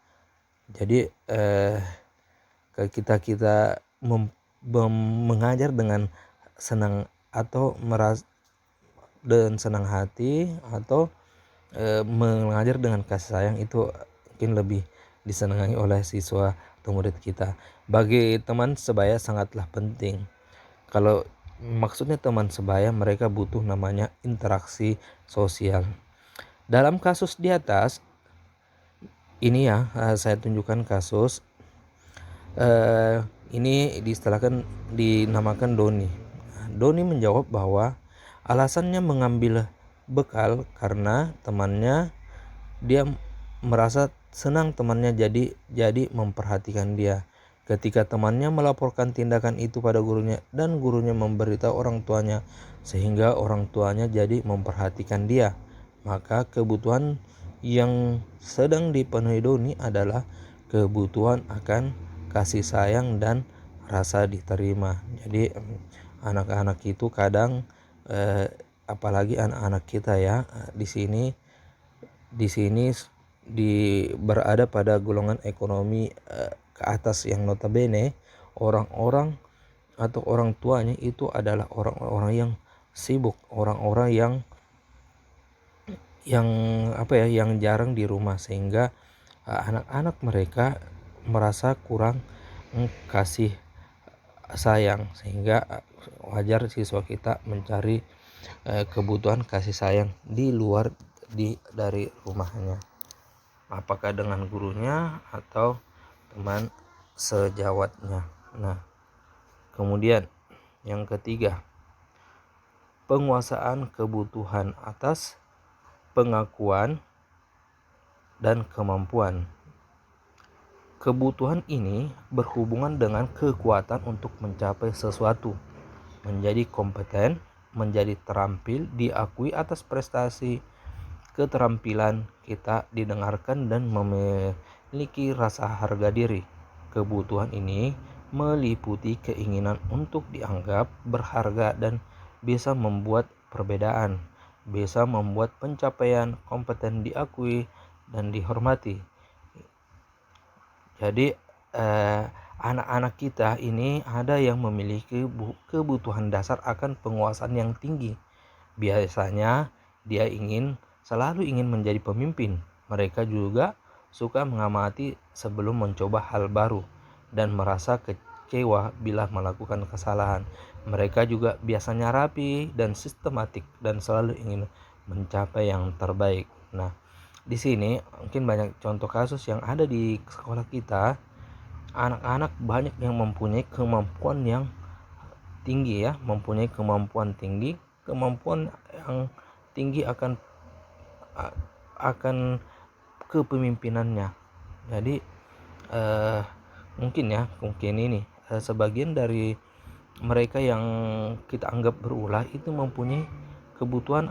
Jadi kita mengajar dengan senang atau dengan senang hati, atau mengajar dengan kasih sayang, itu mungkin lebih disenangi oleh siswa atau murid kita. Bagi teman sebaya sangatlah penting. Kalau maksudnya teman sebaya, mereka butuh namanya interaksi sosial. Dalam kasus di atas ini ya, saya tunjukkan kasus ini dinamakan Doni. Doni menjawab bahwa alasannya mengambil bekal karena temannya, dia merasa senang temannya jadi memperhatikan dia. Ketika temannya melaporkan tindakan itu pada gurunya dan gurunya memberitahu orang tuanya, sehingga orang tuanya jadi memperhatikan dia, maka kebutuhan yang sedang dipenuhi Doni adalah kebutuhan akan kasih sayang dan rasa diterima. Jadi anak-anak itu kadang apalagi anak-anak kita ya, di sini berada pada golongan ekonomi ke atas, yang notabene orang-orang atau orang tuanya itu adalah orang-orang yang sibuk, orang-orang yang jarang di rumah, sehingga anak-anak mereka merasa kurang kasih sayang, sehingga wajar siswa kita mencari kebutuhan kasih sayang di luar dari rumahnya, apakah dengan gurunya atau teman sejawatnya. Nah, kemudian yang ketiga, penguasaan kebutuhan atas pengakuan dan kemampuan. Kebutuhan ini berhubungan dengan kekuatan untuk mencapai sesuatu, menjadi kompeten, menjadi terampil, diakui atas prestasi, keterampilan kita didengarkan, dan memiliki rasa harga diri. Kebutuhan ini meliputi keinginan untuk dianggap berharga dan bisa membuat perbedaan, bisa membuat pencapaian kompeten diakui dan dihormati. Jadi anak-anak kita ini ada yang memiliki kebutuhan dasar akan penguasaan yang tinggi. Biasanya dia selalu ingin menjadi pemimpin. Mereka juga suka mengamati sebelum mencoba hal baru dan merasa kecewa bila melakukan kesalahan. Mereka juga biasanya rapi dan sistematik dan selalu ingin mencapai yang terbaik. Nah, di sini mungkin banyak contoh kasus yang ada di sekolah kita. Anak-anak banyak yang mempunyai kemampuan yang tinggi ya, mempunyai kemampuan yang tinggi akan kepemimpinannya. Jadi mungkin ini sebagian dari mereka yang kita anggap berulah itu mempunyai kebutuhan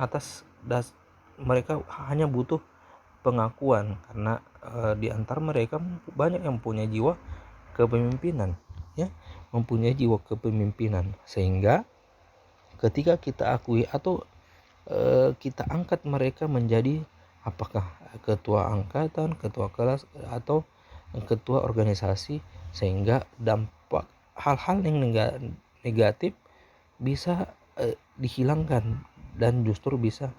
mereka hanya butuh pengakuan, karena di antara mereka banyak yang mempunyai jiwa kepemimpinan, ya, mempunyai jiwa kepemimpinan, sehingga ketika kita akui atau kita angkat mereka menjadi apakah ketua angkatan, ketua kelas, atau ketua organisasi, sehingga dampak hal-hal yang negatif bisa dihilangkan dan justru bisa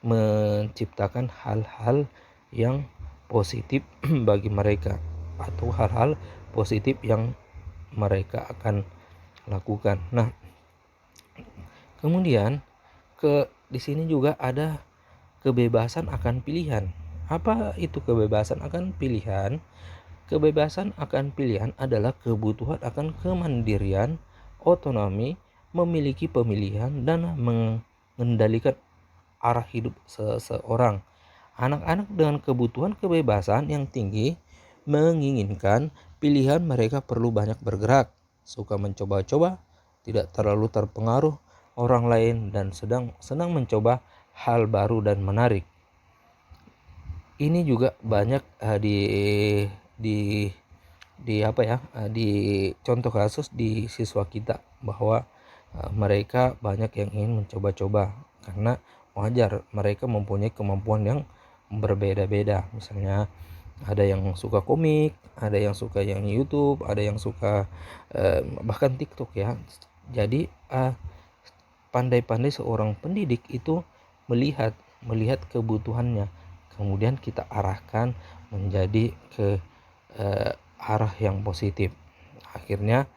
menciptakan hal-hal yang positif bagi mereka, atau hal-hal positif yang mereka akan lakukan. Nah, kemudian di sini juga ada kebebasan akan pilihan. Apa itu kebebasan akan pilihan? Kebebasan akan pilihan adalah kebutuhan akan kemandirian, otonomi, memiliki pemilihan, dan mengendalikan arah hidup seseorang. Anak-anak dengan kebutuhan kebebasan yang tinggi menginginkan pilihan mereka perlu banyak bergerak, suka mencoba-coba, tidak terlalu terpengaruh orang lain, dan senang mencoba hal baru dan menarik. Ini juga banyak di contoh kasus di siswa kita, bahwa mereka banyak yang ingin mencoba-coba, karena wajar mereka mempunyai kemampuan yang berbeda-beda. Misalnya ada yang suka komik, ada yang suka yang YouTube, ada yang suka bahkan TikTok, ya. Jadi pandai-pandai seorang pendidik itu melihat kebutuhannya, kemudian kita arahkan menjadi ke arah yang positif. Akhirnya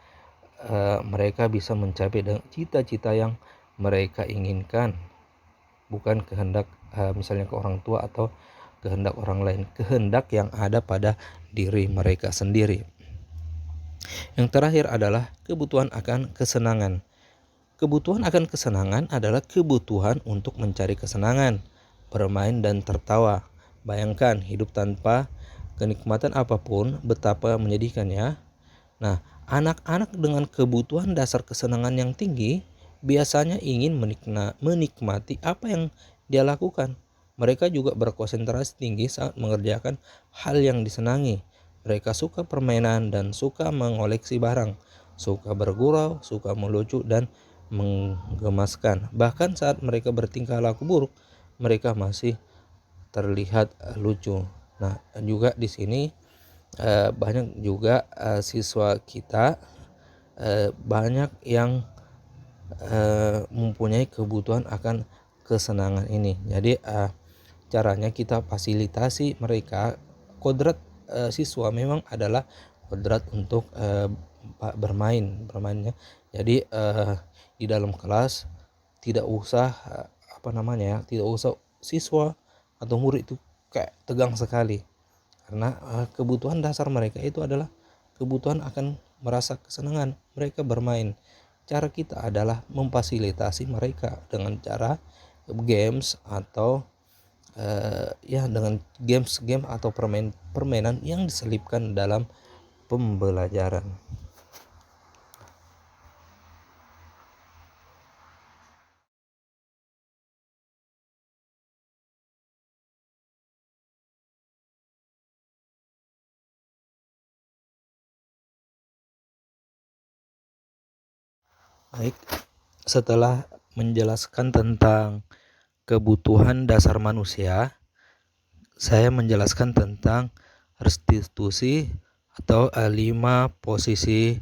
mereka bisa mencapai cita-cita yang mereka inginkan, bukan kehendak misalnya ke orang tua atau kehendak orang lain, kehendak yang ada pada diri mereka sendiri. Yang terakhir adalah kebutuhan akan kesenangan. Kebutuhan akan kesenangan adalah kebutuhan untuk mencari kesenangan, bermain dan tertawa. Bayangkan hidup tanpa kenikmatan apapun, betapa menyedihkannya. Nah, anak-anak dengan kebutuhan dasar kesenangan yang tinggi biasanya ingin menikmati apa yang dia lakukan. Mereka juga berkonsentrasi tinggi saat mengerjakan hal yang disenangi. Mereka suka permainan dan suka mengoleksi barang, suka bergurau, suka melucu dan menggemaskan. Bahkan saat mereka bertingkah laku buruk, mereka masih terlihat lucu. Nah, juga di sini banyak juga siswa kita banyak yang mempunyai kebutuhan akan kesenangan ini. Jadi caranya kita fasilitasi mereka. Kodrat siswa memang adalah kodrat untuk bermainnya. Jadi di dalam kelas tidak usah tidak usah siswa atau murid itu kayak tegang sekali, karena kebutuhan dasar mereka itu adalah kebutuhan akan merasa kesenangan mereka bermain. Cara kita adalah memfasilitasi mereka dengan cara games atau dengan game atau permainan yang diselipkan dalam pembelajaran. Baik, setelah menjelaskan tentang kebutuhan dasar manusia, saya menjelaskan tentang restitusi atau 5 posisi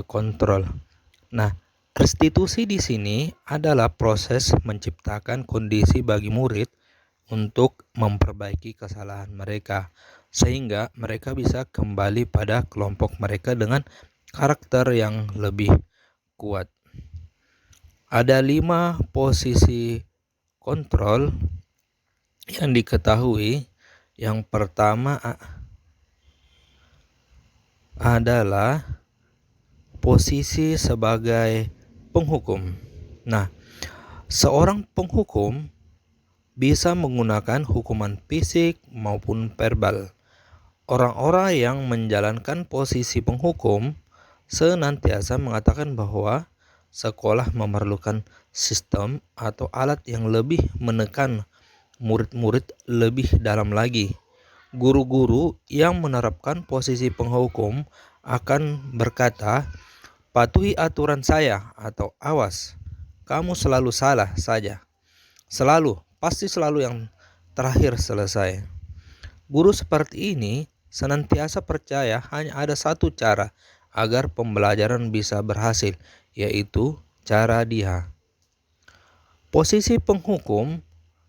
kontrol. Nah, restitusi di sini adalah proses menciptakan kondisi bagi murid untuk memperbaiki kesalahan mereka, sehingga mereka bisa kembali pada kelompok mereka dengan karakter yang lebih kuat. Ada 5 posisi kontrol yang diketahui. Yang pertama adalah posisi sebagai penghukum. Nah, seorang penghukum bisa menggunakan hukuman fisik maupun verbal. Orang-orang yang menjalankan posisi penghukum senantiasa mengatakan bahwa sekolah memerlukan sistem atau alat yang lebih menekan murid-murid lebih dalam lagi. Guru-guru yang menerapkan posisi penghukum akan berkata, "Patuhi aturan saya," atau "Awas, kamu selalu salah saja. Pasti selalu yang terakhir selesai." Guru seperti ini senantiasa percaya hanya ada satu cara agar pembelajaran bisa berhasil, yaitu cara dia. Posisi penghukum,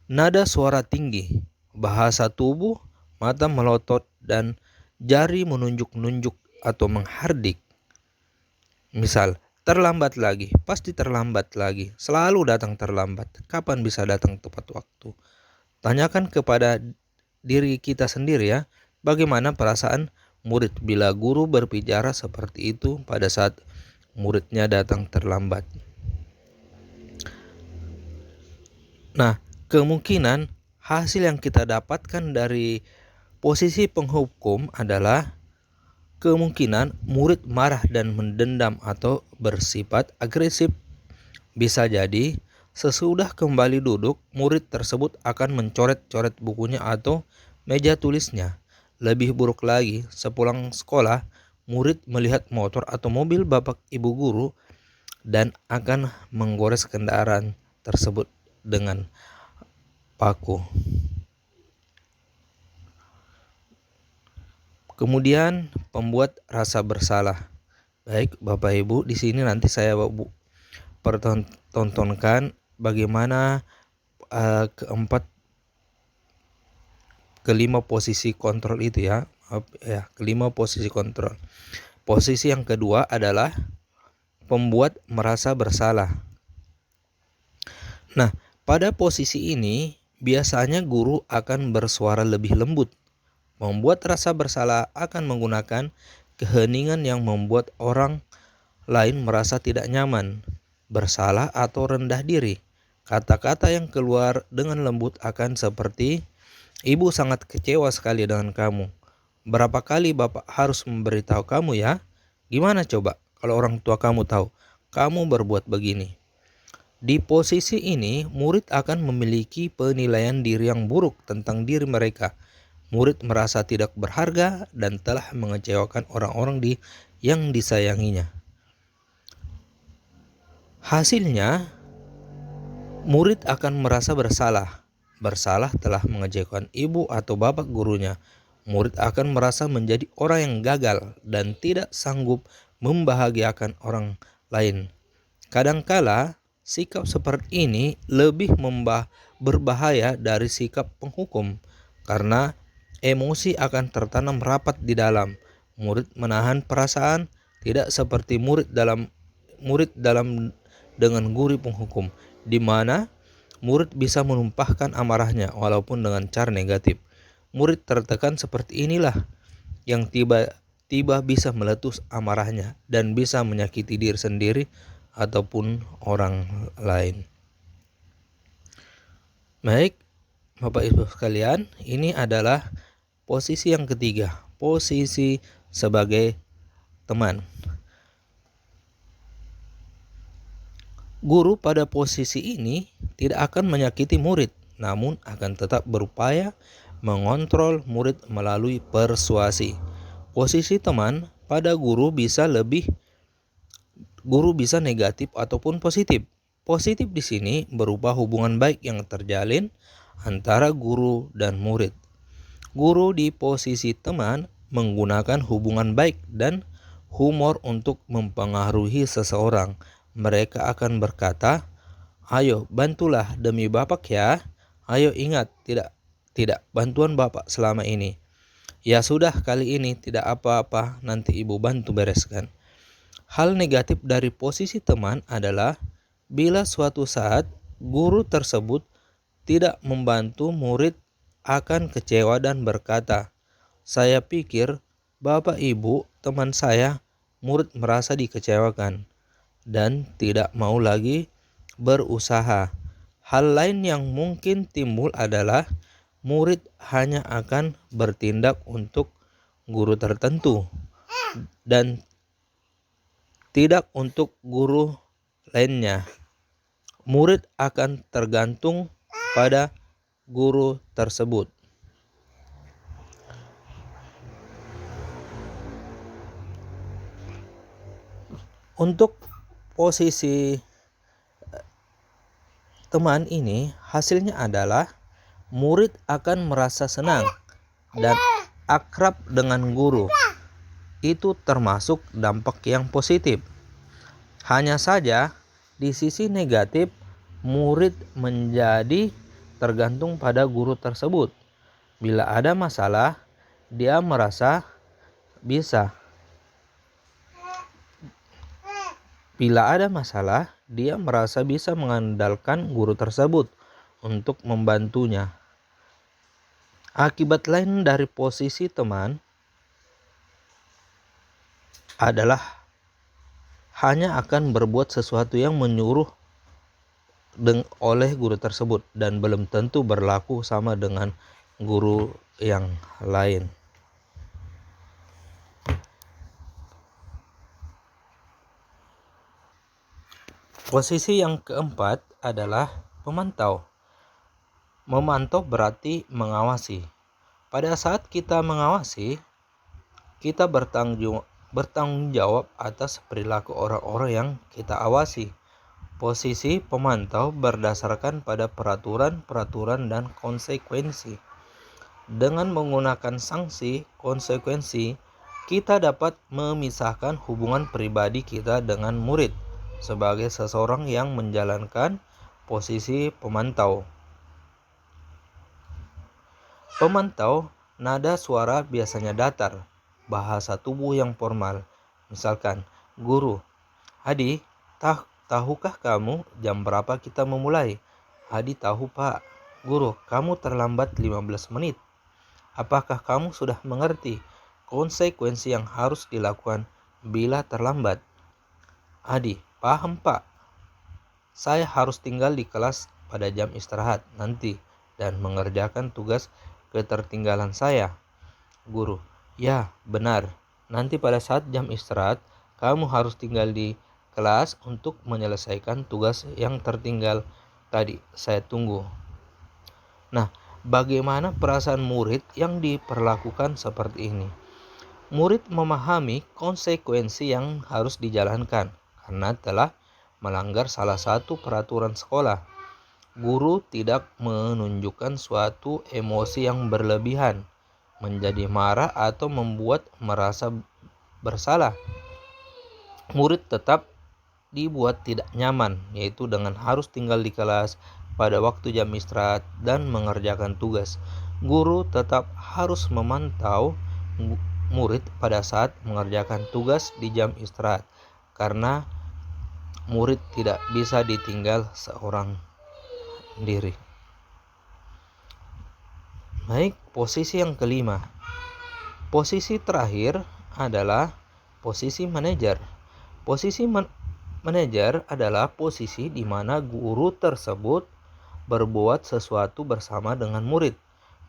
nada suara tinggi, bahasa tubuh, mata melotot, dan jari menunjuk-nunjuk atau menghardik. Misal, terlambat lagi, pasti terlambat lagi, selalu datang terlambat, kapan bisa datang tepat waktu? Tanyakan kepada diri kita sendiri ya, bagaimana perasaan murid bila guru berbicara seperti itu pada saat muridnya datang terlambat. Nah, kemungkinan hasil yang kita dapatkan dari posisi penghukum adalah kemungkinan murid marah dan mendendam atau bersifat agresif. Bisa jadi sesudah kembali duduk, murid tersebut akan mencoret-coret bukunya atau meja tulisnya. Lebih buruk lagi, sepulang sekolah, murid melihat motor atau mobil bapak ibu guru dan akan menggores kendaraan tersebut dengan paku. Kemudian pembuat rasa bersalah. Baik Bapak Ibu, di sini nanti saya pertontonkan bagaimana kelima posisi kontrol itu ya. Kelima posisi kontrol. Posisi yang kedua adalah pembuat merasa bersalah. Nah, pada posisi ini biasanya guru akan bersuara lebih lembut. Membuat rasa bersalah akan menggunakan keheningan yang membuat orang lain merasa tidak nyaman, bersalah atau rendah diri. Kata-kata yang keluar dengan lembut akan seperti, "Ibu sangat kecewa sekali dengan kamu. Berapa kali Bapak harus memberitahu kamu ya? Gimana coba kalau orang tua kamu tahu kamu berbuat begini?" Di posisi ini, murid akan memiliki penilaian diri yang buruk tentang diri mereka. Murid merasa tidak berharga dan telah mengecewakan orang-orang yang disayanginya. Hasilnya, murid akan merasa bersalah. Bersalah telah mengecewakan ibu atau bapak gurunya. Murid akan merasa menjadi orang yang gagal dan tidak sanggup membahagiakan orang lain. Kadangkala, sikap seperti ini lebih berbahaya dari sikap penghukum karena emosi akan tertanam rapat di dalam. Murid menahan perasaan, tidak seperti murid dalam dengan guru penghukum, di mana murid bisa menumpahkan amarahnya walaupun dengan cara negatif. Murid tertekan seperti inilah yang tiba-tiba bisa meletus amarahnya dan bisa menyakiti diri sendiri ataupun orang lain. Baik, Bapak Ibu sekalian, ini adalah posisi yang ketiga, posisi sebagai teman. Guru pada posisi ini tidak akan menyakiti murid, namun akan tetap berupaya mengontrol murid melalui persuasi. Posisi teman pada guru bisa negatif ataupun positif. Positif di sini berupa hubungan baik yang terjalin antara guru dan murid. Guru di posisi teman menggunakan hubungan baik dan humor untuk mempengaruhi seseorang. Mereka akan berkata, "Ayo bantulah demi Bapak ya. Ayo ingat, tidak bantuan Bapak selama ini. Ya sudah, kali ini tidak apa-apa, nanti Ibu bantu bereskan." Hal negatif dari posisi teman adalah bila suatu saat guru tersebut tidak membantu, murid akan kecewa dan berkata, "Saya pikir Bapak Ibu teman saya." Murid merasa dikecewakan dan tidak mau lagi berusaha. Hal lain yang mungkin timbul adalah murid hanya akan bertindak untuk guru tertentu dan tidak untuk guru lainnya. Murid akan tergantung pada guru tersebut. Untuk posisi teman ini, hasilnya adalah murid akan merasa senang dan akrab dengan guru. Itu termasuk dampak yang positif. Hanya saja di sisi negatif, murid menjadi tergantung pada guru tersebut. Bila ada masalah, dia merasa bisa mengandalkan guru tersebut untuk membantunya. Akibat lain dari posisi teman adalah hanya akan berbuat sesuatu yang menyuruh oleh guru tersebut dan belum tentu berlaku sama dengan guru yang lain. Posisi yang keempat adalah pemantau. Memantau berarti mengawasi. Pada saat kita mengawasi, kita bertanggung jawab atas perilaku orang-orang yang kita awasi. Posisi pemantau berdasarkan pada peraturan dan konsekuensi. Dengan menggunakan sanksi konsekuensi, kita dapat memisahkan hubungan pribadi kita dengan murid sebagai seseorang yang menjalankan posisi pemantau. Pemantau, nada suara biasanya datar, bahasa tubuh yang formal. Misalkan, guru, Adi, tahukah kamu jam berapa kita memulai? Adi tahu, Pak. Guru, kamu terlambat 15 menit. Apakah kamu sudah mengerti konsekuensi yang harus dilakukan bila terlambat? Adi, paham, Pak. Saya harus tinggal di kelas pada jam istirahat nanti dan mengerjakan tugas ketertinggalan saya. Guru, ya benar. Nanti pada saat jam istirahat, kamu harus tinggal di kelas untuk menyelesaikan tugas yang tertinggal tadi. Saya tunggu. Nah, bagaimana perasaan murid yang diperlakukan seperti ini? Murid memahami konsekuensi yang harus dijalankan karena telah melanggar salah satu peraturan sekolah. Guru tidak menunjukkan suatu emosi yang berlebihan, menjadi marah atau membuat merasa bersalah. Murid tetap dibuat tidak nyaman, yaitu dengan harus tinggal di kelas pada waktu jam istirahat dan mengerjakan tugas. Guru tetap harus memantau murid pada saat mengerjakan tugas di jam istirahat, karena murid tidak bisa ditinggal seorang diri. Baik, posisi yang kelima. Posisi terakhir adalah posisi manajer. Posisi manajer adalah posisi di mana guru tersebut berbuat sesuatu bersama dengan murid,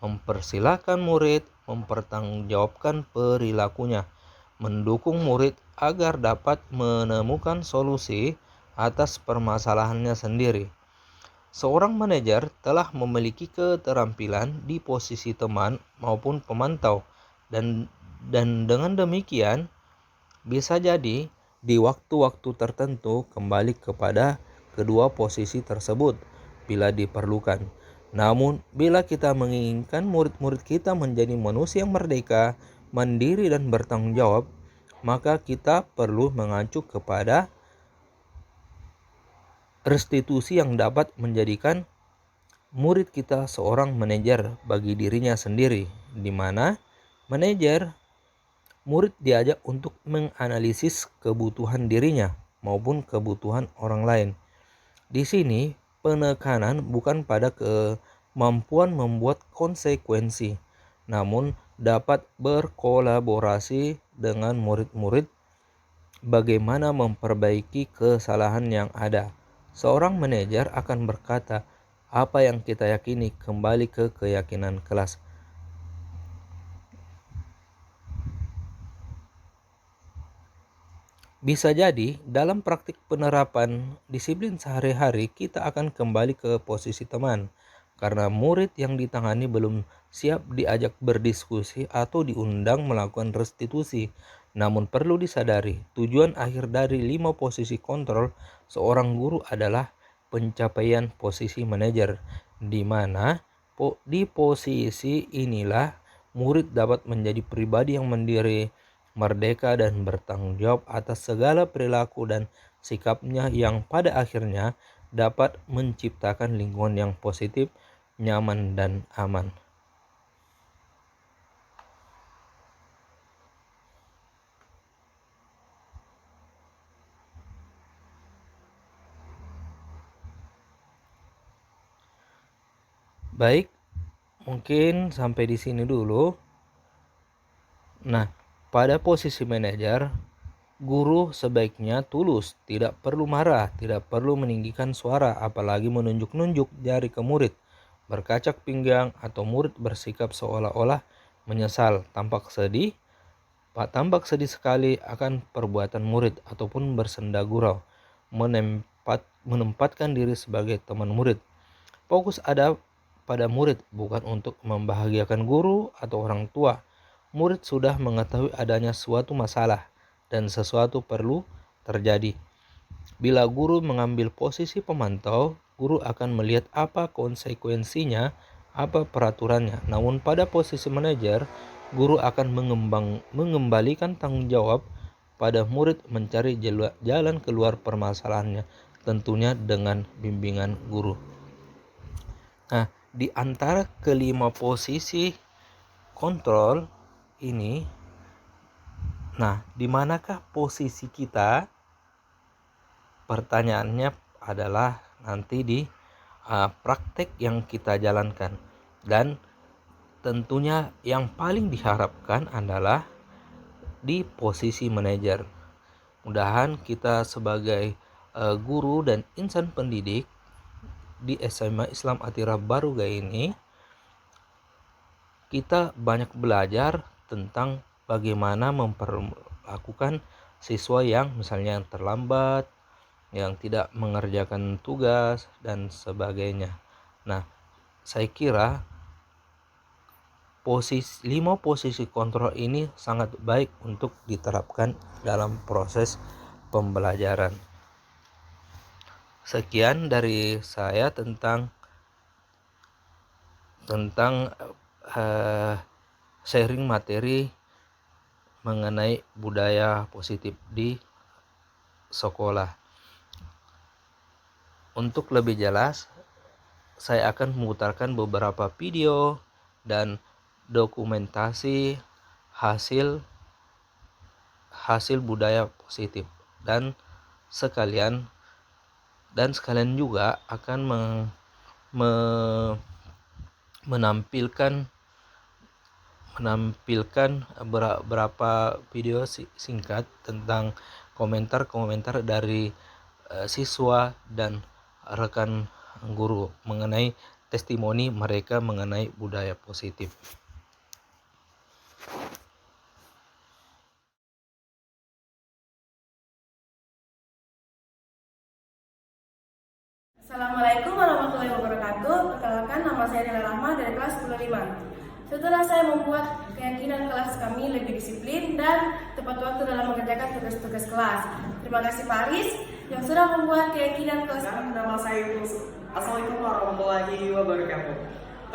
mempersilahkan murid mempertanggungjawabkan perilakunya, mendukung murid agar dapat menemukan solusi atas permasalahannya sendiri. Seorang manajer telah memiliki keterampilan di posisi teman maupun pemantau, dan dengan demikian bisa jadi di waktu-waktu tertentu kembali kepada kedua posisi tersebut bila diperlukan. Namun bila kita menginginkan murid-murid kita menjadi manusia yang merdeka, mandiri dan bertanggung jawab, maka kita perlu mengacu kepada restitusi yang dapat menjadikan murid kita seorang manajer bagi dirinya sendiri, di mana murid diajak untuk menganalisis kebutuhan dirinya maupun kebutuhan orang lain. Di sini penekanan bukan pada kemampuan membuat konsekuensi, namun dapat berkolaborasi dengan murid-murid bagaimana memperbaiki kesalahan yang ada. Seorang manajer akan berkata, apa yang kita yakini kembali ke keyakinan kelas. Bisa jadi dalam praktik penerapan disiplin sehari-hari kita akan kembali ke posisi teman karena murid yang ditangani belum siap diajak berdiskusi atau diundang melakukan restitusi. Namun perlu disadari, tujuan akhir dari 5 posisi kontrol seorang guru adalah pencapaian posisi manajer, di mana di posisi inilah murid dapat menjadi pribadi yang mandiri, merdeka, dan bertanggung jawab atas segala perilaku dan sikapnya yang pada akhirnya dapat menciptakan lingkungan yang positif, nyaman, dan aman. Baik, mungkin sampai di sini dulu. Nah, pada posisi manajer, guru sebaiknya tulus, tidak perlu marah, tidak perlu meninggikan suara, apalagi menunjuk-nunjuk jari ke murid, berkacak pinggang, atau murid bersikap seolah-olah menyesal, tampak sedih sekali akan perbuatan murid, ataupun bersenda gurau, menempatkan diri sebagai teman murid. Fokus ada pada murid, bukan untuk membahagiakan guru atau orang tua. Murid sudah mengetahui adanya suatu masalah dan sesuatu perlu terjadi. Bila guru mengambil posisi pemantau, guru akan melihat apa konsekuensinya, apa peraturannya. Namun pada posisi manajer, guru akan mengembalikan tanggung jawab pada murid mencari jalan keluar permasalahannya, tentunya dengan bimbingan guru. Nah, di antara kelima posisi kontrol ini, nah, di manakah posisi kita? Pertanyaannya adalah nanti di praktek yang kita jalankan, dan tentunya yang paling diharapkan adalah di posisi manajer. Mudahan kita sebagai guru dan insan pendidik di SMA Islam Atira Baruga ini, kita banyak belajar tentang bagaimana memperlakukan siswa yang misalnya yang terlambat, yang tidak mengerjakan tugas, dan sebagainya. Nah, saya kira 5 posisi kontrol ini sangat baik untuk diterapkan dalam proses pembelajaran. Sekian dari saya tentang sharing materi mengenai budaya positif di sekolah. Untuk lebih jelas, saya akan memutarkan beberapa video dan dokumentasi hasil budaya positif, dan sekalian juga akan menampilkan beberapa video singkat tentang komentar dari siswa dan rekan guru mengenai testimoni mereka mengenai budaya positif. Assalamualaikum warahmatullahi wabarakatuh. Perkenalkan, nama saya Nela Rahma dari kelas 10-5. Setelah saya membuat keyakinan kelas kami lebih disiplin dan tepat waktu dalam mengerjakan tugas-tugas kelas. Terima kasih Pak Aris yang sudah membuat keyakinan kelas kami. Nama saya Yunus. Assalamualaikum warahmatullahi wabarakatuh.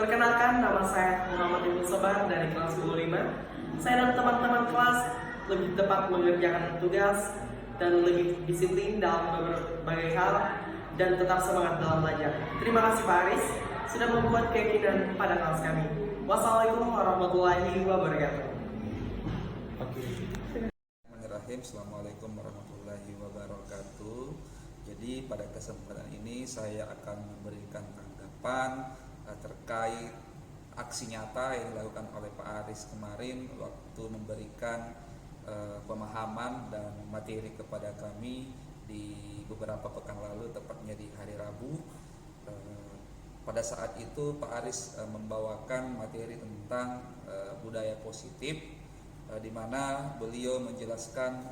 Perkenalkan, nama saya Muhammad Ibnu Sobar dari kelas 10-5. Saya dan teman-teman kelas lebih tepat mengerjakan tugas dan lebih disiplin dalam berbagai hal dan tetap semangat dalam belajar. Terima kasih Pak Aris sudah membuat keyakinan pada kelas kami. Wassalamualaikum warahmatullahi wabarakatuh. Bismillahirrahmanirrahim. Assalamualaikum warahmatullahi wabarakatuh. Jadi pada kesempatan ini saya akan memberikan tanggapan terkait aksi nyata yang dilakukan oleh Pak Aris kemarin waktu memberikan pemahaman dan materi kepada kami di beberapa pekan lalu, tepatnya di hari Rabu. Pada saat itu Pak Aris membawakan materi tentang budaya positif, di mana beliau menjelaskan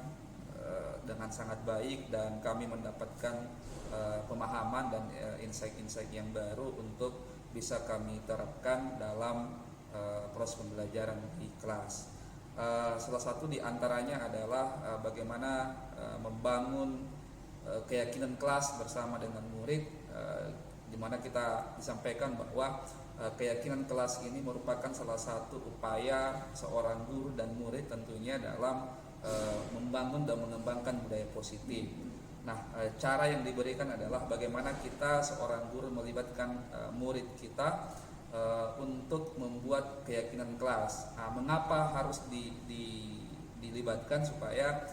dengan sangat baik dan kami mendapatkan pemahaman dan insight-insight yang baru untuk bisa kami terapkan dalam proses pembelajaran di kelas. Salah satu di antaranya adalah bagaimana membangun keyakinan kelas bersama dengan murid, di mana kita disampaikan bahwa keyakinan kelas ini merupakan salah satu upaya seorang guru dan murid tentunya dalam membangun dan mengembangkan budaya positif. Nah, cara yang diberikan adalah bagaimana kita seorang guru melibatkan murid kita untuk membuat keyakinan kelas. Mengapa harus dilibatkan? Supaya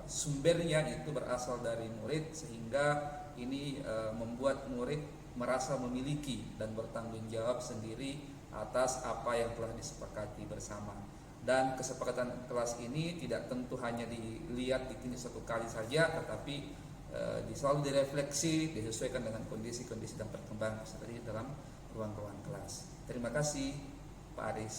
sumbernya itu berasal dari murid, sehingga ini membuat murid merasa memiliki dan bertanggung jawab sendiri atas apa yang telah disepakati bersama. Dan kesepakatan kelas ini tidak tentu hanya dilihat ditinjau satu kali saja, tetapi selalu direfleksi, disesuaikan dengan kondisi-kondisi dan perkembangan peserta dalam ruang-ruang kelas. Terima kasih Pak Aris.